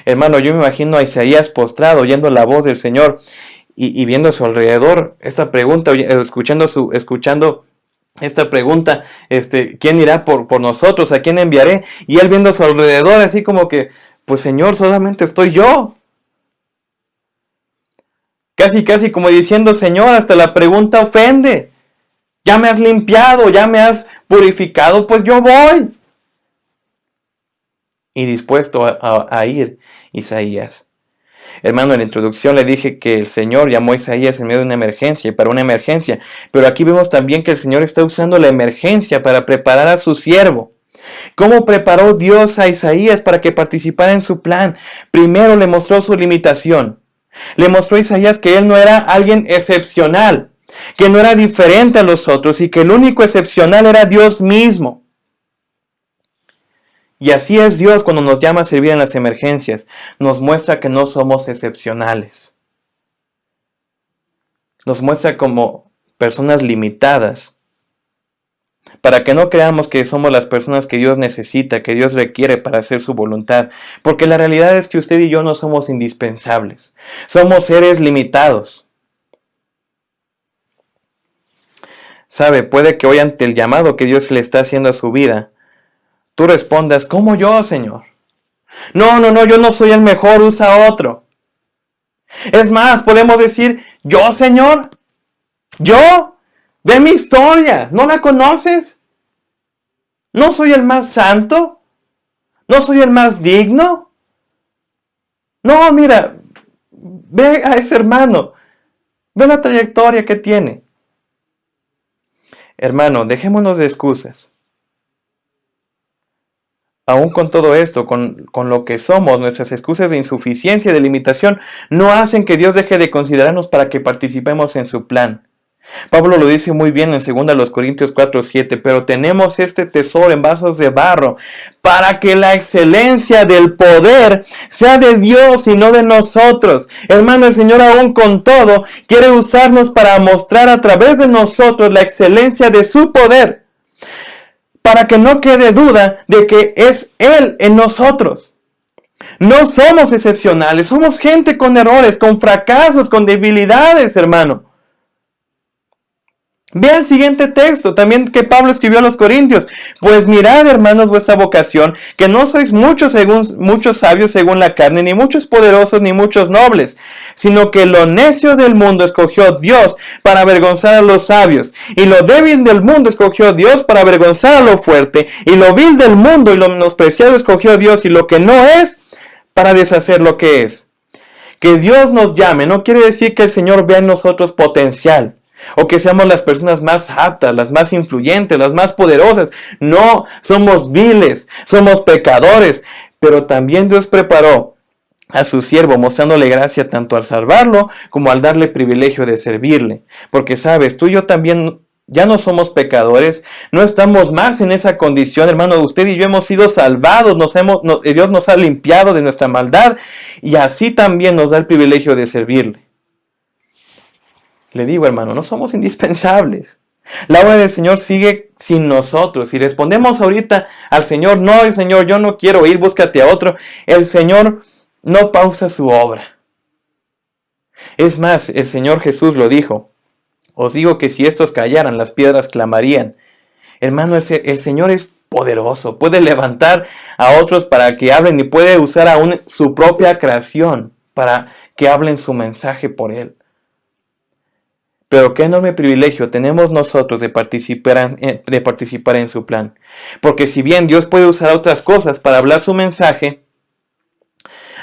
Hermano, yo me imagino a Isaías postrado, oyendo la voz del Señor y viendo a su alrededor esta pregunta, escuchando esta pregunta, ¿quién irá por nosotros? ¿A quién enviaré? Y él viendo a su alrededor, así como que, pues Señor, solamente estoy yo. Casi como diciendo: Señor, hasta la pregunta ofende. Ya me has limpiado, ya me has purificado, pues yo voy. Y dispuesto a ir Isaías. Hermano, en la introducción le dije que el Señor llamó a Isaías en medio de una emergencia, para una emergencia. Pero aquí vemos también que el Señor está usando la emergencia para preparar a su siervo. ¿Cómo preparó Dios a Isaías para que participara en su plan? Primero le mostró su limitación. Le mostró a Isaías que él no era alguien excepcional, que no era diferente a los otros, y que el único excepcional era Dios mismo. Y así es Dios cuando nos llama a servir en las emergencias. Nos muestra que no somos excepcionales. Nos muestra como personas limitadas. Para que no creamos que somos las personas que Dios necesita, que Dios requiere para hacer su voluntad. Porque la realidad es que usted y yo no somos indispensables. Somos seres limitados. Sabe, puede que hoy ante el llamado que Dios le está haciendo a su vida, tú respondas, ¿cómo yo, Señor? No, yo no soy el mejor, usa otro. Es más, podemos decir, yo, Señor, yo, ve mi historia, ¿no la conoces? ¿No soy el más santo? ¿No soy el más digno? No, mira, ve a ese hermano, ve la trayectoria que tiene. Hermano, dejémonos de excusas. Aún con todo esto, con lo que somos, nuestras excusas de insuficiencia y de limitación no hacen que Dios deje de considerarnos para que participemos en su plan. Pablo lo dice muy bien en 2 Corintios 4:7, pero tenemos este tesoro en vasos de barro para que la excelencia del poder sea de Dios y no de nosotros. Hermano, el Señor aún con todo quiere usarnos para mostrar a través de nosotros la excelencia de su poder, para que no quede duda de que es Él en nosotros. No somos excepcionales, somos gente con errores, con fracasos, con debilidades, hermano. Vea el siguiente texto, también que Pablo escribió a los Corintios. Pues mirad, hermanos, vuestra vocación, que no sois muchos sabios según la carne, ni muchos poderosos, ni muchos nobles, sino que lo necio del mundo escogió Dios para avergonzar a los sabios, y lo débil del mundo escogió Dios para avergonzar a lo fuerte, y lo vil del mundo y lo menospreciado escogió Dios, y lo que no es, para deshacer lo que es. Que Dios nos llame no quiere decir que el Señor vea en nosotros potencial, o que seamos las personas más aptas, las más influyentes, las más poderosas. No, somos viles, somos pecadores, pero también Dios preparó a su siervo mostrándole gracia tanto al salvarlo como al darle privilegio de servirle. Porque sabes, tú y yo también ya no somos pecadores, no estamos más en esa condición, hermano. Usted y yo hemos sido salvados, Dios nos ha limpiado de nuestra maldad y así también nos da el privilegio de servirle. Le digo, hermano, no somos indispensables. La obra del Señor sigue sin nosotros. Si respondemos ahorita al Señor, no, Señor, yo no quiero ir, búscate a otro, el Señor no pausa su obra. Es más, el Señor Jesús lo dijo. Os digo que si estos callaran, las piedras clamarían. Hermano, el Señor es poderoso. Puede levantar a otros para que hablen y puede usar aún su propia creación para que hablen su mensaje por Él. Pero qué enorme privilegio tenemos nosotros de participar en su plan. Porque si bien Dios puede usar otras cosas para hablar su mensaje,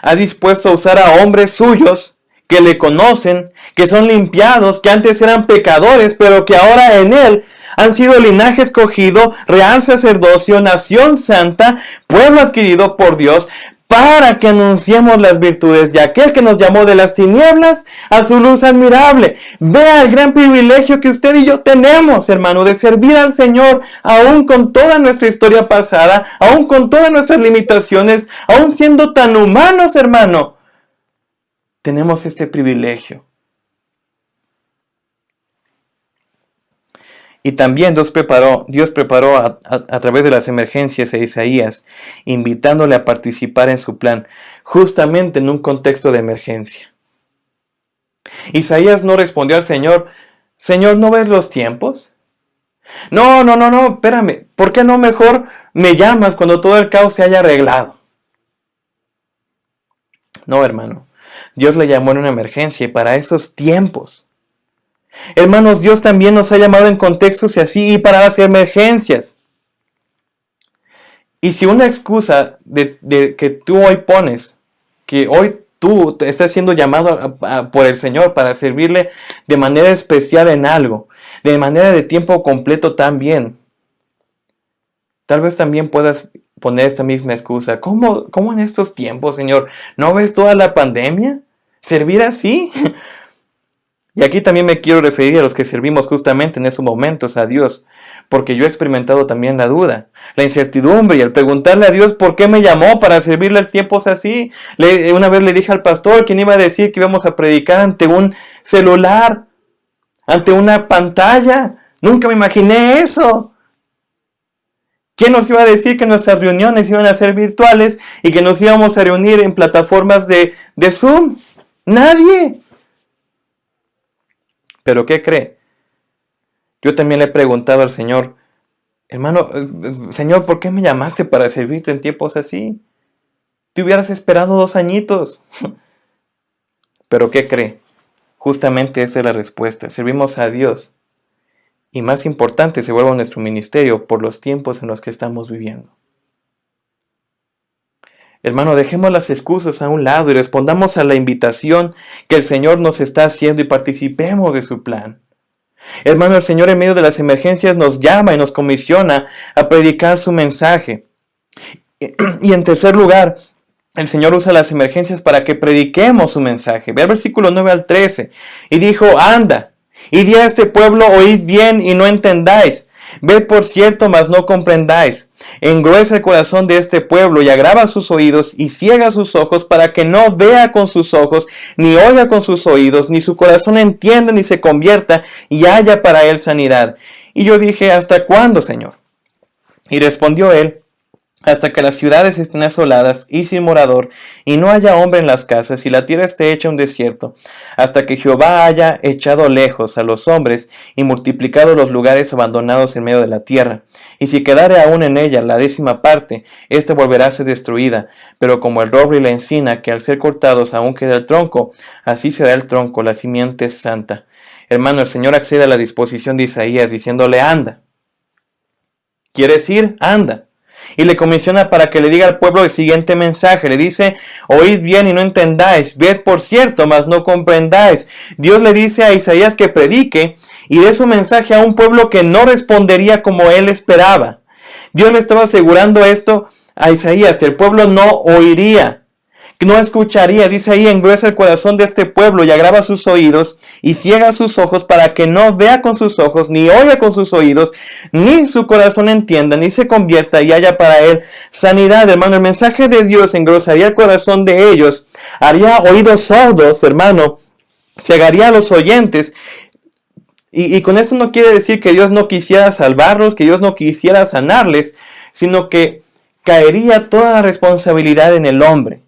ha dispuesto a usar a hombres suyos que le conocen, que son limpiados, que antes eran pecadores, pero que ahora en Él han sido linaje escogido, real sacerdocio, nación santa, pueblo adquirido por Dios, para que anunciemos las virtudes de aquel que nos llamó de las tinieblas a su luz admirable. Vea el gran privilegio que usted y yo tenemos, hermano, de servir al Señor, aún con toda nuestra historia pasada, aún con todas nuestras limitaciones, aún siendo tan humanos, hermano. Tenemos este privilegio. Y también Dios preparó a través de las emergencias a Isaías, invitándole a participar en su plan, justamente en un contexto de emergencia. Isaías no respondió al Señor, Señor, ¿no ves los tiempos? No, espérame, ¿por qué no mejor me llamas cuando todo el caos se haya arreglado? No, hermano, Dios le llamó en una emergencia y para esos tiempos. Hermanos, Dios también nos ha llamado en contextos y así y para las emergencias. Y si una excusa de que tú hoy pones, que hoy tú estás siendo llamado por el Señor para servirle de manera especial en algo, de manera de tiempo completo también, tal vez también puedas poner esta misma excusa. ¿Cómo en estos tiempos, Señor? ¿No ves toda la pandemia? ¿Servir así? Y aquí también me quiero referir a los que servimos justamente en esos momentos a Dios, porque yo he experimentado también la duda, la incertidumbre y el preguntarle a Dios por qué me llamó para servirle en tiempos así. Una vez le dije al pastor, ¿quién iba a decir que íbamos a predicar ante un celular, ante una pantalla? Nunca me imaginé eso. ¿Quién nos iba a decir que nuestras reuniones iban a ser virtuales y que nos íbamos a reunir en plataformas de Zoom? Nadie. ¿Pero qué cree? Yo también le he preguntado al Señor, hermano, Señor, ¿por qué me llamaste para servirte en tiempos así? Te hubieras esperado 2 añitos. Pero ¿qué cree? Justamente esa es la respuesta. Servimos a Dios. Y más importante, se vuelve nuestro ministerio por los tiempos en los que estamos viviendo. Hermano, dejemos las excusas a un lado y respondamos a la invitación que el Señor nos está haciendo y participemos de su plan. Hermano, el Señor en medio de las emergencias nos llama y nos comisiona a predicar su mensaje. Y en tercer lugar, el Señor usa las emergencias para que prediquemos su mensaje. Ve el versículo 9 al 13. Y dijo, anda, y di a este pueblo, oíd bien y no entendáis. Ved por cierto, mas no comprendáis. Engruesa el corazón de este pueblo y agrava sus oídos y ciega sus ojos para que no vea con sus ojos, ni oiga con sus oídos, ni su corazón entienda ni se convierta y haya para él sanidad. Y yo dije, ¿hasta cuándo, Señor? Y respondió él, hasta que las ciudades estén asoladas y sin morador, y no haya hombre en las casas, y la tierra esté hecha un desierto, hasta que Jehová haya echado lejos a los hombres, y multiplicado los lugares abandonados en medio de la tierra. Y si quedare aún en ella la 10ª parte, ésta volverá a ser destruida, pero como el roble y la encina, que al ser cortados aún queda el tronco, así será el tronco, la simiente es santa. Hermano, el Señor accede a la disposición de Isaías, diciéndole, anda. ¿Quieres ir? Anda. Y le comisiona para que le diga al pueblo el siguiente mensaje. Le dice, oíd bien y no entendáis, ved por cierto, mas no comprendáis. Dios le dice a Isaías que predique y dé su mensaje a un pueblo que no respondería como él esperaba. Dios le estaba asegurando esto a Isaías, que el pueblo no oiría, que no escucharía. Dice ahí, engruesa el corazón de este pueblo y agrava sus oídos y ciega sus ojos para que no vea con sus ojos, ni oiga con sus oídos, ni su corazón entienda, ni se convierta y haya para él sanidad. Hermano, el mensaje de Dios engrosaría el corazón de ellos, haría oídos sordos, hermano, cegaría a los oyentes. Y con esto no quiere decir que Dios no quisiera salvarlos, que Dios no quisiera sanarles, sino que caería toda la responsabilidad en el hombre,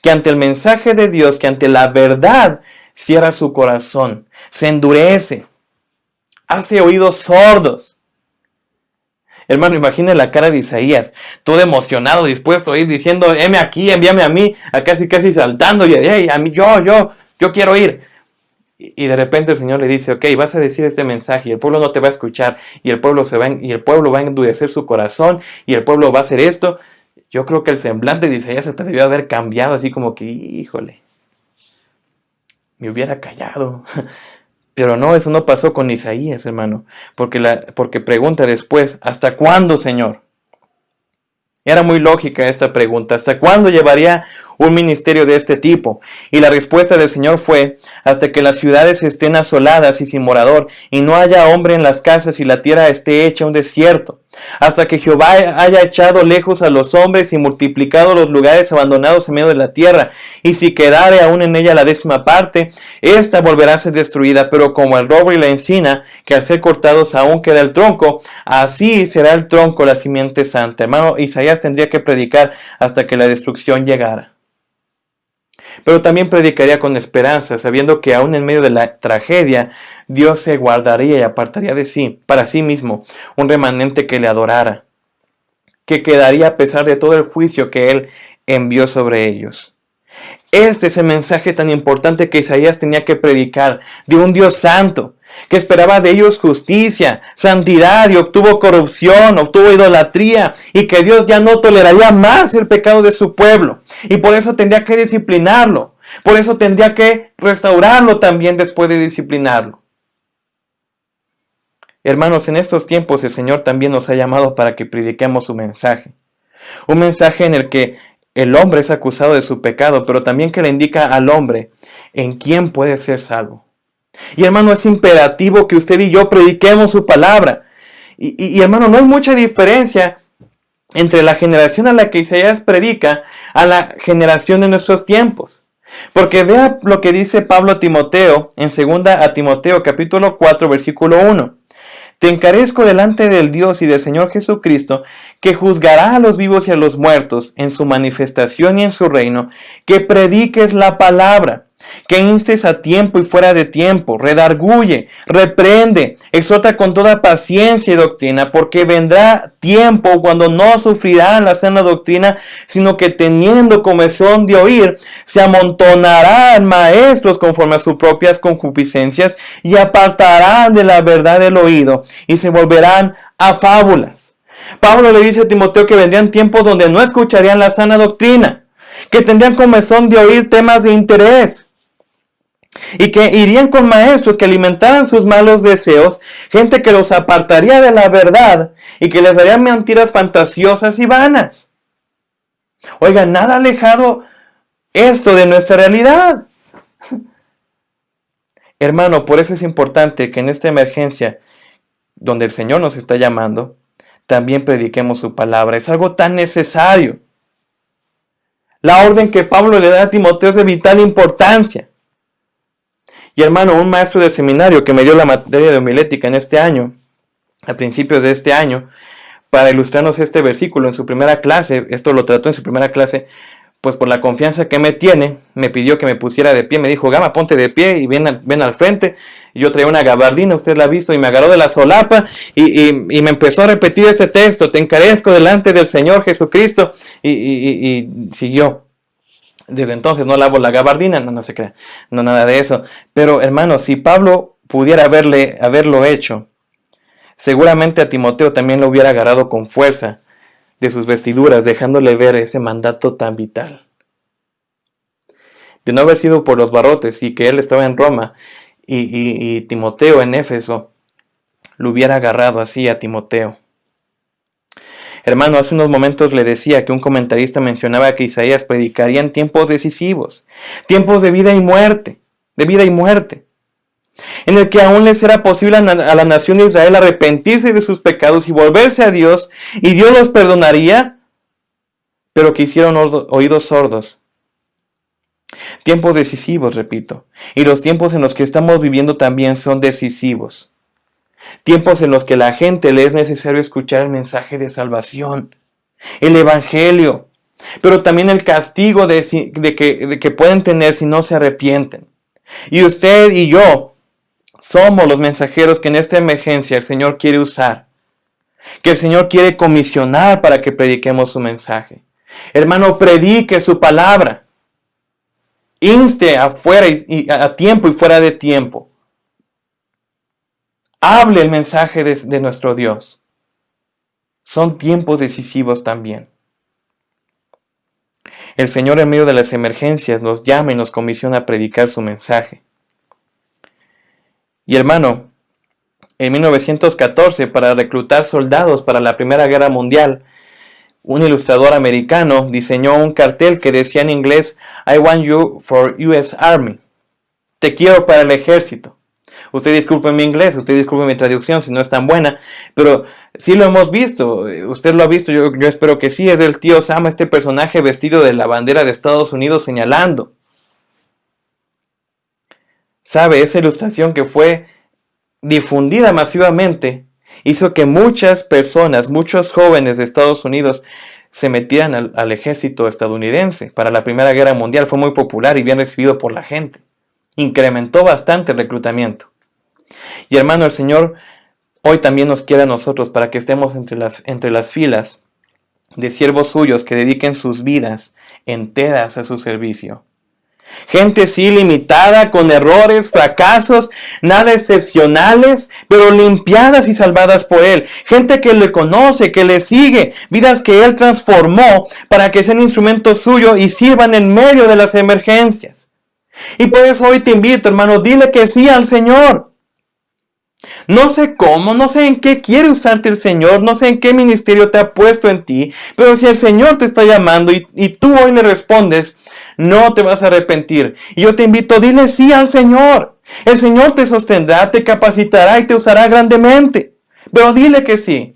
que ante el mensaje de Dios, que ante la verdad, cierra su corazón, se endurece, hace oídos sordos. Hermano, imagine la cara de Isaías, todo emocionado, dispuesto a ir diciendo, heme aquí, envíame a mí, a casi saltando, y hey, a mí, yo quiero ir. Y de repente el Señor le dice, ok, vas a decir este mensaje y el pueblo no te va a escuchar y el pueblo va a endurecer su corazón y el pueblo va a hacer esto. Yo creo que el semblante de Isaías hasta debió haber cambiado, así como que, híjole, me hubiera callado. Pero no, eso no pasó con Isaías, hermano, porque pregunta después, ¿hasta cuándo, Señor? Era muy lógica esta pregunta, ¿hasta cuándo llevaría un ministerio de este tipo? Y la respuesta del Señor fue, hasta que las ciudades estén asoladas y sin morador, y no haya hombre en las casas y la tierra esté hecha un desierto, hasta que Jehová haya echado lejos a los hombres y multiplicado los lugares abandonados en medio de la tierra, y si quedare aún en ella la 10ª parte, ésta volverá a ser destruida, pero como el roble y la encina, que al ser cortados aún queda el tronco, así será el tronco, la simiente santa. Hermano, Isaías tendría que predicar hasta que la destrucción llegara. Pero también predicaría con esperanza, sabiendo que aún en medio de la tragedia, Dios se guardaría y apartaría de sí, para sí mismo, un remanente que le adorara, que quedaría a pesar de todo el juicio que Él envió sobre ellos. Este es el mensaje tan importante que Isaías tenía que predicar, de un Dios santo, que esperaba de ellos justicia, santidad, y obtuvo corrupción, obtuvo idolatría, y que Dios ya no toleraría más el pecado de su pueblo, y por eso tendría que disciplinarlo, por eso tendría que restaurarlo también después de disciplinarlo. Hermanos, en estos tiempos el Señor también nos ha llamado para que prediquemos su mensaje, un mensaje en el que el hombre es acusado de su pecado, pero también que le indica al hombre en quién puede ser salvo. Y hermano, es imperativo que usted y yo prediquemos su palabra. Y hermano, no hay mucha diferencia entre la generación a la que Isaías predica a la generación de nuestros tiempos. Porque vea lo que dice Pablo a Timoteo en 2 a Timoteo capítulo 4 versículo 1. Te encarezco delante del Dios y del Señor Jesucristo, que juzgará a los vivos y a los muertos en su manifestación y en su reino, que prediques la palabra, que instes a tiempo y fuera de tiempo, redarguye, reprende, exhorta con toda paciencia y doctrina, porque vendrá tiempo cuando no sufrirán la sana doctrina, sino que teniendo comezón de oír, se amontonarán maestros conforme a sus propias concupiscencias y apartarán de la verdad el oído y se volverán a fábulas. Pablo le dice a Timoteo que vendrían tiempos donde no escucharían la sana doctrina, que tendrían comezón de oír temas de interés y que irían con maestros que alimentaran sus malos deseos, gente que los apartaría de la verdad y que les daría mentiras fantasiosas y vanas. Oiga, nada alejado esto de nuestra realidad. Hermano, por eso es importante que en esta emergencia donde el Señor nos está llamando, también prediquemos su palabra. Es algo tan necesario. La orden que Pablo le da a Timoteo es de vital importancia. Y hermano, un maestro del seminario que me dio la materia de homilética en este año, a principios de este año, para ilustrarnos este versículo en su primera clase, esto lo trató en su primera clase, pues por la confianza que me tiene, me pidió que me pusiera de pie, me dijo, Gama, ponte de pie y ven al frente. Y yo traía una gabardina, usted la ha visto, y me agarró de la solapa y me empezó a repetir este texto, te encarezco delante del Señor Jesucristo, y siguió. Desde entonces no lavo la gabardina, no se crea, no nada de eso. Pero hermano, si Pablo pudiera haberlo hecho, seguramente a Timoteo también lo hubiera agarrado con fuerza de sus vestiduras, dejándole ver ese mandato tan vital. De no haber sido por los barrotes y que él estaba en Roma y Timoteo en Éfeso, lo hubiera agarrado así a Timoteo. Hermano, hace unos momentos le decía que un comentarista mencionaba que Isaías predicaría en tiempos decisivos, tiempos de vida y muerte, en el que aún les era posible a la nación de Israel arrepentirse de sus pecados y volverse a Dios, y Dios los perdonaría, pero que hicieron oídos sordos. Tiempos decisivos, repito, y los tiempos en los que estamos viviendo también son decisivos. Tiempos en los que a la gente le es necesario escuchar el mensaje de salvación, el evangelio, pero también el castigo de que pueden tener si no se arrepienten. Y usted y yo somos los mensajeros que en esta emergencia el Señor quiere usar, que el Señor quiere comisionar para que prediquemos su mensaje. Hermano, predique su palabra, inste afuera y a tiempo y fuera de tiempo. Hable el mensaje de nuestro Dios. Son tiempos decisivos también. El Señor en medio de las emergencias nos llama y nos comisiona a predicar su mensaje. Y hermano, en 1914, para reclutar soldados para la Primera Guerra Mundial, un ilustrador americano diseñó un cartel que decía en inglés, I want you for US Army. Te quiero para el ejército. Usted disculpe mi inglés, usted disculpe mi traducción si no es tan buena, pero sí lo hemos visto, usted lo ha visto, yo espero que sí, es el tío Sam, este personaje vestido de la bandera de Estados Unidos señalando. ¿Sabe? Esa ilustración que fue difundida masivamente hizo que muchas personas, muchos jóvenes de Estados Unidos se metieran al ejército estadounidense. Para la Primera Guerra Mundial fue muy popular y bien recibido por la gente. Incrementó bastante el reclutamiento. Y hermano, el Señor hoy también nos quiere a nosotros para que estemos entre las filas de siervos suyos que dediquen sus vidas enteras a su servicio. Gente sí limitada, con errores, fracasos, nada excepcionales, pero limpiadas y salvadas por Él. Gente que le conoce, que le sigue, vidas que Él transformó para que sean instrumentos suyos y sirvan en medio de las emergencias. Y por eso hoy te invito, hermano, dile que sí al Señor. No sé cómo, no sé en qué quiere usarte el Señor, no sé en qué ministerio te ha puesto en ti, pero si el Señor te está llamando y tú hoy le respondes, no te vas a arrepentir. Y yo te invito, dile sí al Señor. El Señor te sostendrá, te capacitará y te usará grandemente, pero dile que sí.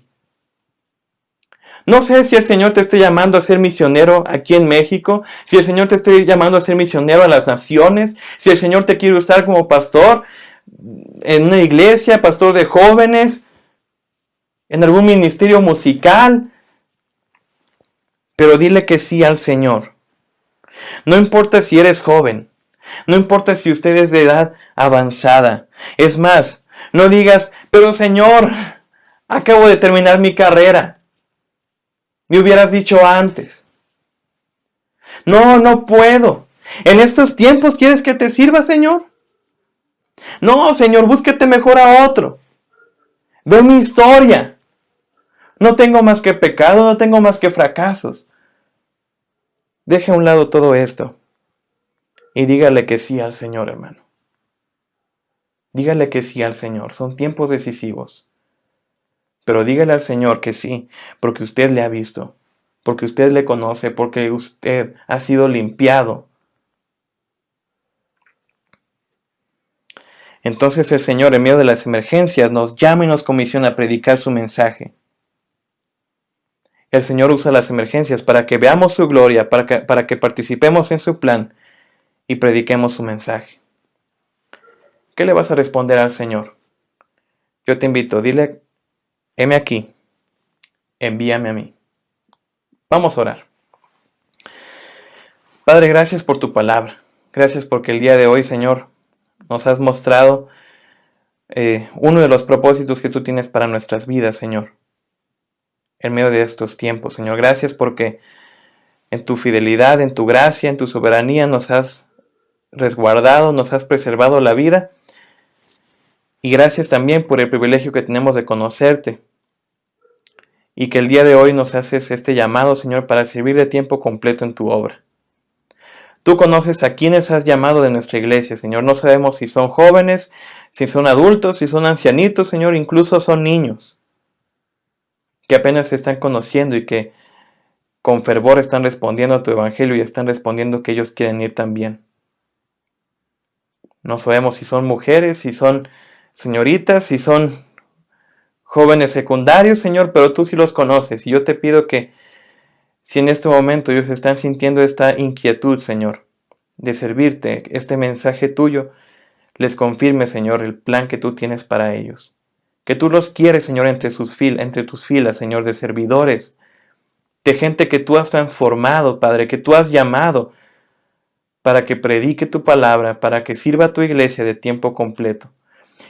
No sé si el Señor te esté llamando a ser misionero aquí en México, si el Señor te esté llamando a ser misionero a las naciones, si el Señor te quiere usar como pastor en una iglesia, pastor de jóvenes, en algún ministerio musical, pero dile que sí al Señor. No importa si eres joven, No importa si usted es de edad avanzada. Es más, no digas, pero Señor, acabo de terminar mi carrera. Me hubieras dicho antes. No puedo. ¿En estos tiempos quieres que te sirva, Señor? No, Señor, búsquete mejor a otro. Ve mi historia. No tengo más que pecado, no tengo más que fracasos. Deje a un lado todo esto y dígale que sí al Señor, hermano. Dígale que sí al Señor. Son tiempos decisivos. Pero dígale al Señor que sí, porque usted le ha visto, porque usted le conoce, porque usted ha sido limpiado. Entonces el Señor, en medio de las emergencias, nos llama y nos comisiona a predicar su mensaje. El Señor usa las emergencias para que veamos su gloria, para que participemos en su plan y prediquemos su mensaje. ¿Qué le vas a responder al Señor? Yo te invito, dile, heme aquí, envíame a mí. Vamos a orar. Padre, gracias por tu palabra. Gracias porque el día de hoy, Señor, nos has mostrado uno de los propósitos que tú tienes para nuestras vidas, Señor. En medio de estos tiempos, Señor. Gracias porque en tu fidelidad, en tu gracia, en tu soberanía nos has resguardado, nos has preservado la vida. Y gracias también por el privilegio que tenemos de conocerte. Y que el día de hoy nos haces este llamado, Señor, para servir de tiempo completo en tu obra. Tú conoces a quienes has llamado de nuestra iglesia, Señor. No sabemos si son jóvenes, si son adultos, si son ancianitos, Señor, incluso son niños que apenas se están conociendo y que con fervor están respondiendo a tu evangelio y están respondiendo que ellos quieren ir también. No sabemos si son mujeres, si son señoritas, si son jóvenes secundarios, Señor, pero tú sí los conoces. Y yo te pido que si en este momento ellos están sintiendo esta inquietud, Señor, de servirte, este mensaje tuyo, les confirme, Señor, el plan que tú tienes para ellos. Que tú los quieres, Señor, entre tus filas, Señor, de servidores, de gente que tú has transformado, Padre, que tú has llamado para que predique tu palabra, para que sirva a tu iglesia de tiempo completo.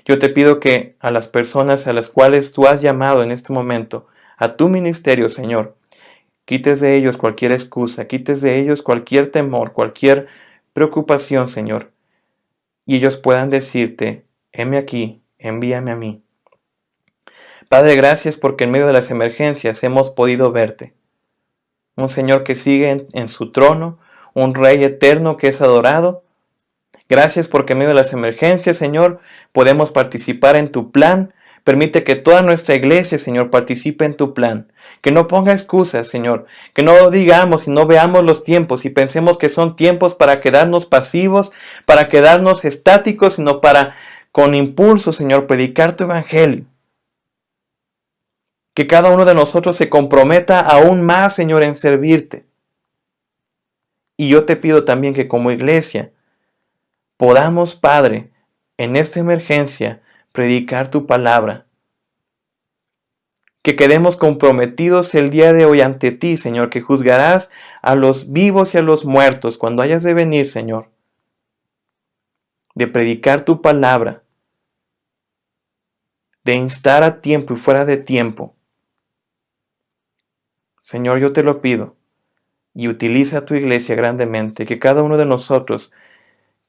Yo te pido que a las personas a las cuales tú has llamado en este momento, a tu ministerio, Señor, quites de ellos cualquier excusa, quites de ellos cualquier temor, cualquier preocupación, Señor, y ellos puedan decirte, heme aquí, envíame a mí. Padre, gracias porque en medio de las emergencias hemos podido verte. Un Señor que sigue en su trono, un Rey eterno que es adorado. Gracias porque en medio de las emergencias, Señor, podemos participar en tu plan. Permite que toda nuestra iglesia, Señor, participe en tu plan. Que no ponga excusas, Señor. Que no digamos y no veamos los tiempos y pensemos que son tiempos para quedarnos pasivos, para quedarnos estáticos, sino para, con impulso, Señor, predicar tu evangelio. Que cada uno de nosotros se comprometa aún más, Señor, en servirte. Y yo te pido también que como iglesia podamos, Padre, en esta emergencia, predicar tu palabra. Que quedemos comprometidos el día de hoy ante ti, Señor, que juzgarás a los vivos y a los muertos cuando hayas de venir, Señor. De predicar tu palabra. De instar a tiempo y fuera de tiempo. Señor, yo te lo pido. Y utiliza a tu iglesia grandemente. Que cada uno de nosotros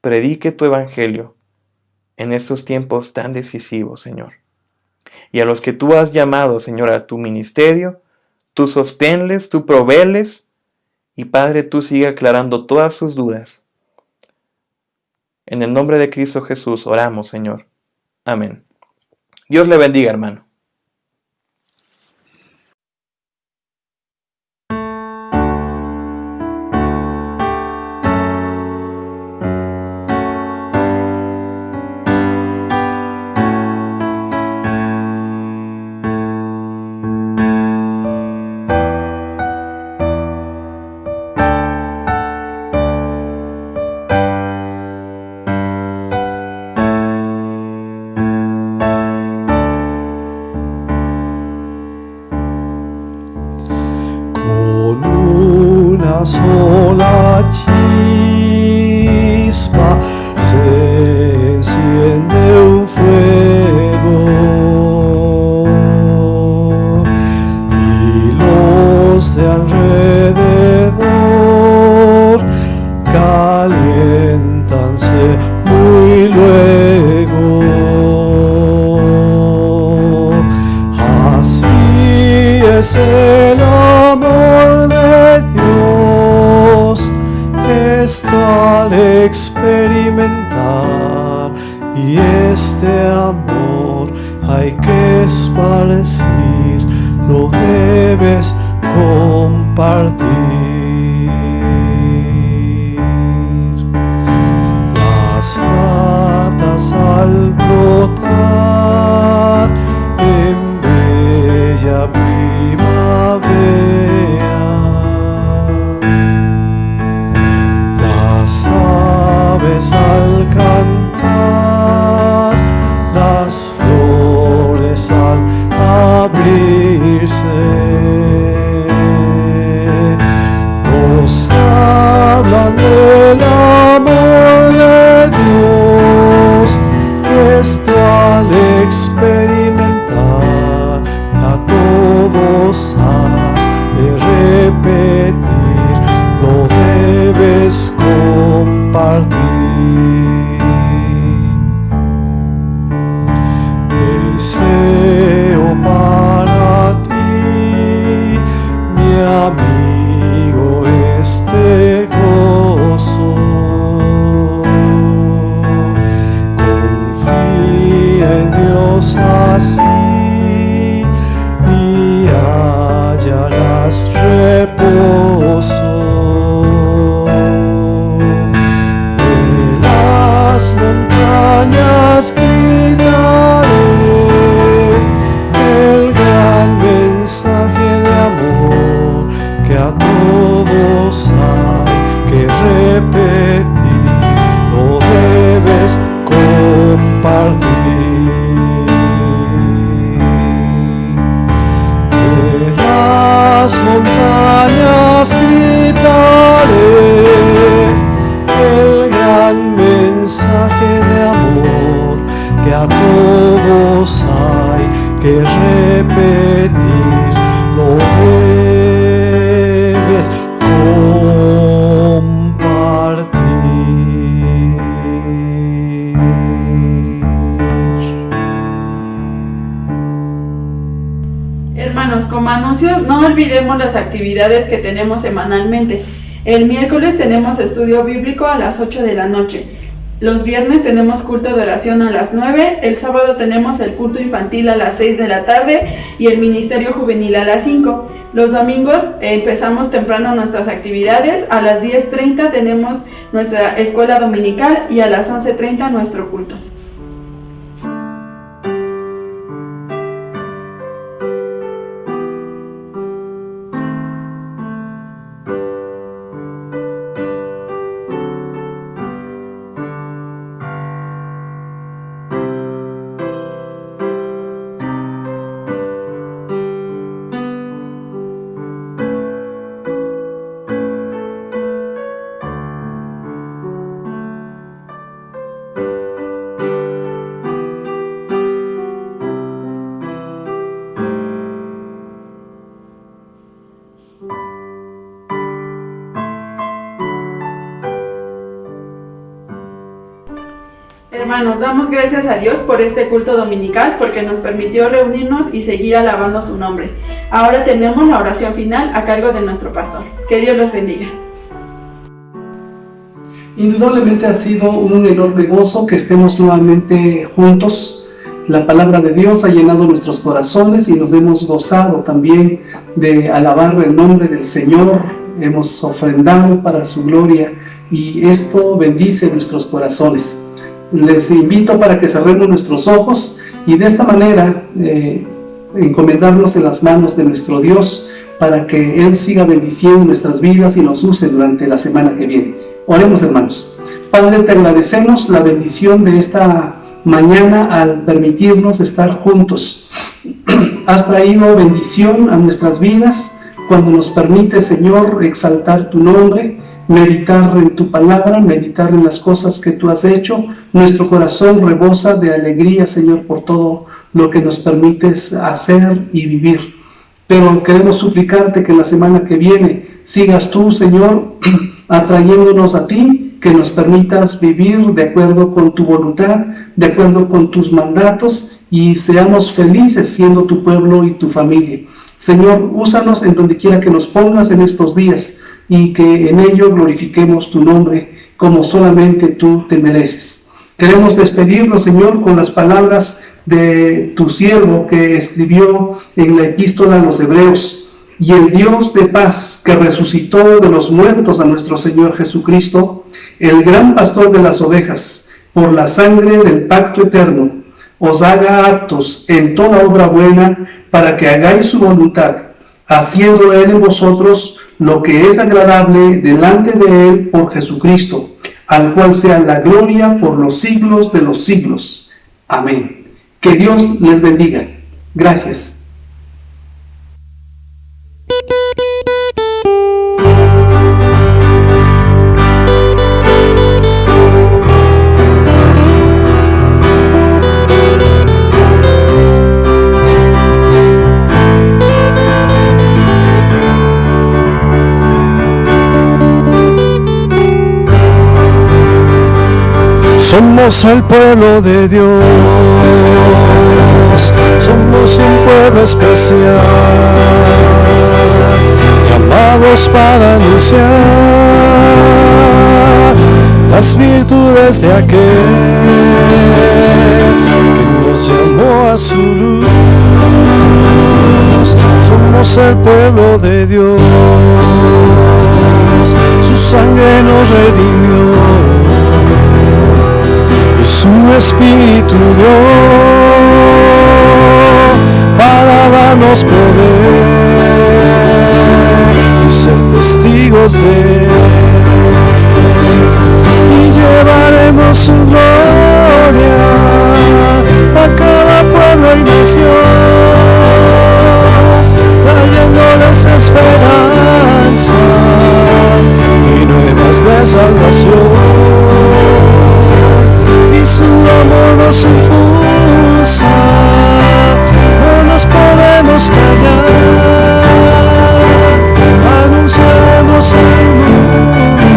predique tu evangelio en estos tiempos tan decisivos, Señor. Y a los que tú has llamado, Señor, a tu ministerio, tú sosténles, tú provéles, y Padre, tú sigue aclarando todas sus dudas. En el nombre de Cristo Jesús oramos, Señor. Amén. Dios le bendiga, hermano. Sola chispa chispa, se enciende un fuego y los de alrededor caliéntanse muy luego. Así es el amor de Dios, esto al experimentar, y este amor hay que esparcir, lo debes compartir. Las matas al brotar en bella primavera, las aves al cantar, las flores al abrirse, nos hablan del amor de Dios, esto al experimentar a todos has de repetir, lo debes compartir. Deseo para ti, mi amigo, este gozo. Confía en Dios así y hallarás reposo. De las montañas gritaré el gran mensaje de amor que a todos hay que repetir, lo debes compartir. De las montañas gritaré el gran mensaje de amor que a todos hay que repetir, lo debes compartir. Hermanos, como anuncios, no olvidemos las actividades que tenemos semanalmente. El miércoles tenemos estudio bíblico a las 8 de la noche. Los viernes tenemos culto de oración a las 9. El sábado tenemos el culto infantil a las 6 de la tarde y el ministerio juvenil a las 5. Los domingos empezamos temprano nuestras actividades. A las 10:30 tenemos nuestra escuela dominical y a las 11:30 nuestro culto. Hermanos, damos gracias a Dios por este culto dominical, porque nos permitió reunirnos y seguir alabando su nombre. Ahora tenemos la oración final a cargo de nuestro pastor. Que Dios los bendiga. Indudablemente ha sido un enorme gozo que estemos nuevamente juntos. La palabra de Dios ha llenado nuestros corazones y nos hemos gozado también de alabar el nombre del Señor. Hemos ofrendado para su gloria y esto bendice nuestros corazones. Les invito para que cerremos nuestros ojos y de esta manera encomendarnos en las manos de nuestro Dios para que Él siga bendiciendo nuestras vidas y nos use durante la semana que viene. Oremos, hermanos. Padre, te agradecemos la bendición de esta mañana al permitirnos estar juntos. Has traído bendición a nuestras vidas cuando nos permite, Señor, exaltar tu nombre. meditar en tu palabra, meditar en las cosas que tú has hecho. Nuestro corazón rebosa de alegría, Señor, por todo lo que nos permites hacer y vivir. Pero queremos suplicarte que la semana que viene sigas tú, Señor, atrayéndonos a ti, que nos permitas vivir de acuerdo con tu voluntad, de acuerdo con tus mandatos, y seamos felices siendo tu pueblo y tu familia. Señor, úsanos en donde quiera que nos pongas en estos días, y que en ello glorifiquemos tu nombre como solamente tú te mereces. Queremos despedirnos, Señor, con las palabras de tu siervo que escribió en la epístola a los Hebreos: y el Dios de paz, que resucitó de los muertos a nuestro Señor Jesucristo, el gran pastor de las ovejas, por la sangre del pacto eterno, os haga aptos en toda obra buena, para que hagáis su voluntad, haciendo Él en vosotros lo que es agradable delante de Él por Jesucristo, al cual sea la gloria por los siglos de los siglos. Amén. Que Dios les bendiga. Gracias. Somos el pueblo de Dios, somos un pueblo especial, llamados para anunciar las virtudes de aquel que nos llamó a su luz. Somos el pueblo de Dios, su sangre nos redimió, su Espíritu dio para darnos poder y ser testigos de Él, y llevaremos su gloria a cada pueblo y nación, trayéndoles esperanza y nuevas de salvación. Y su amor nos impulsa, no nos podemos callar, anunciaremos al mundo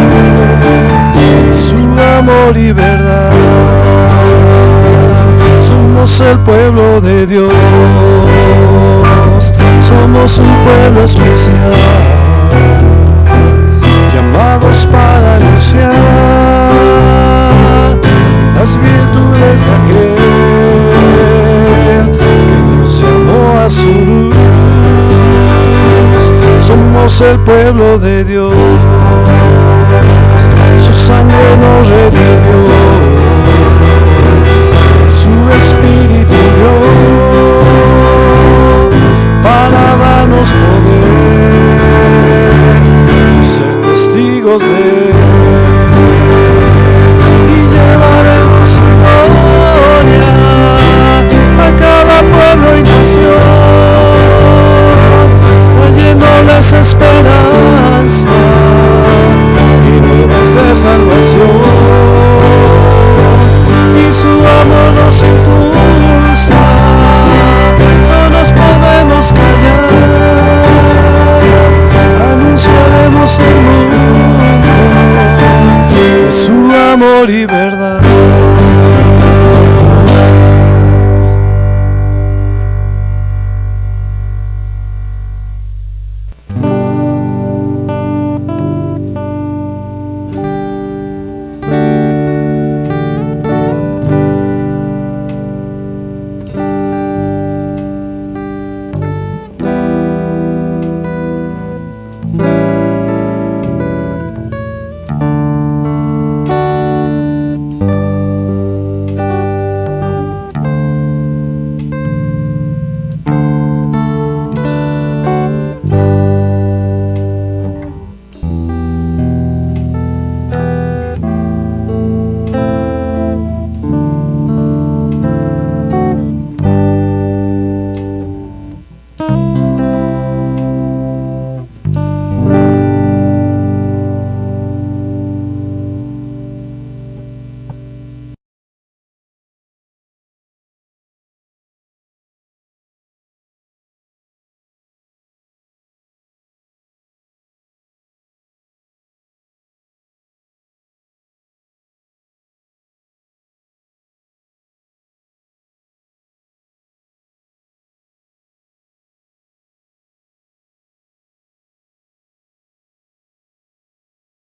su amor y verdad. Somos el pueblo de Dios, somos un pueblo especial, llamados para anunciar las virtudes de aquel que nos llamó a su luz. Somos el pueblo de Dios, su sangre nos redimió, y su Espíritu dio para darnos poder y ser testigos de Él. A cada pueblo y nación, trayéndoles esperanza y nuevas de salvación. Y su amor nos impulsa, no nos podemos callar, anunciaremos al mundo de su amor y verdad.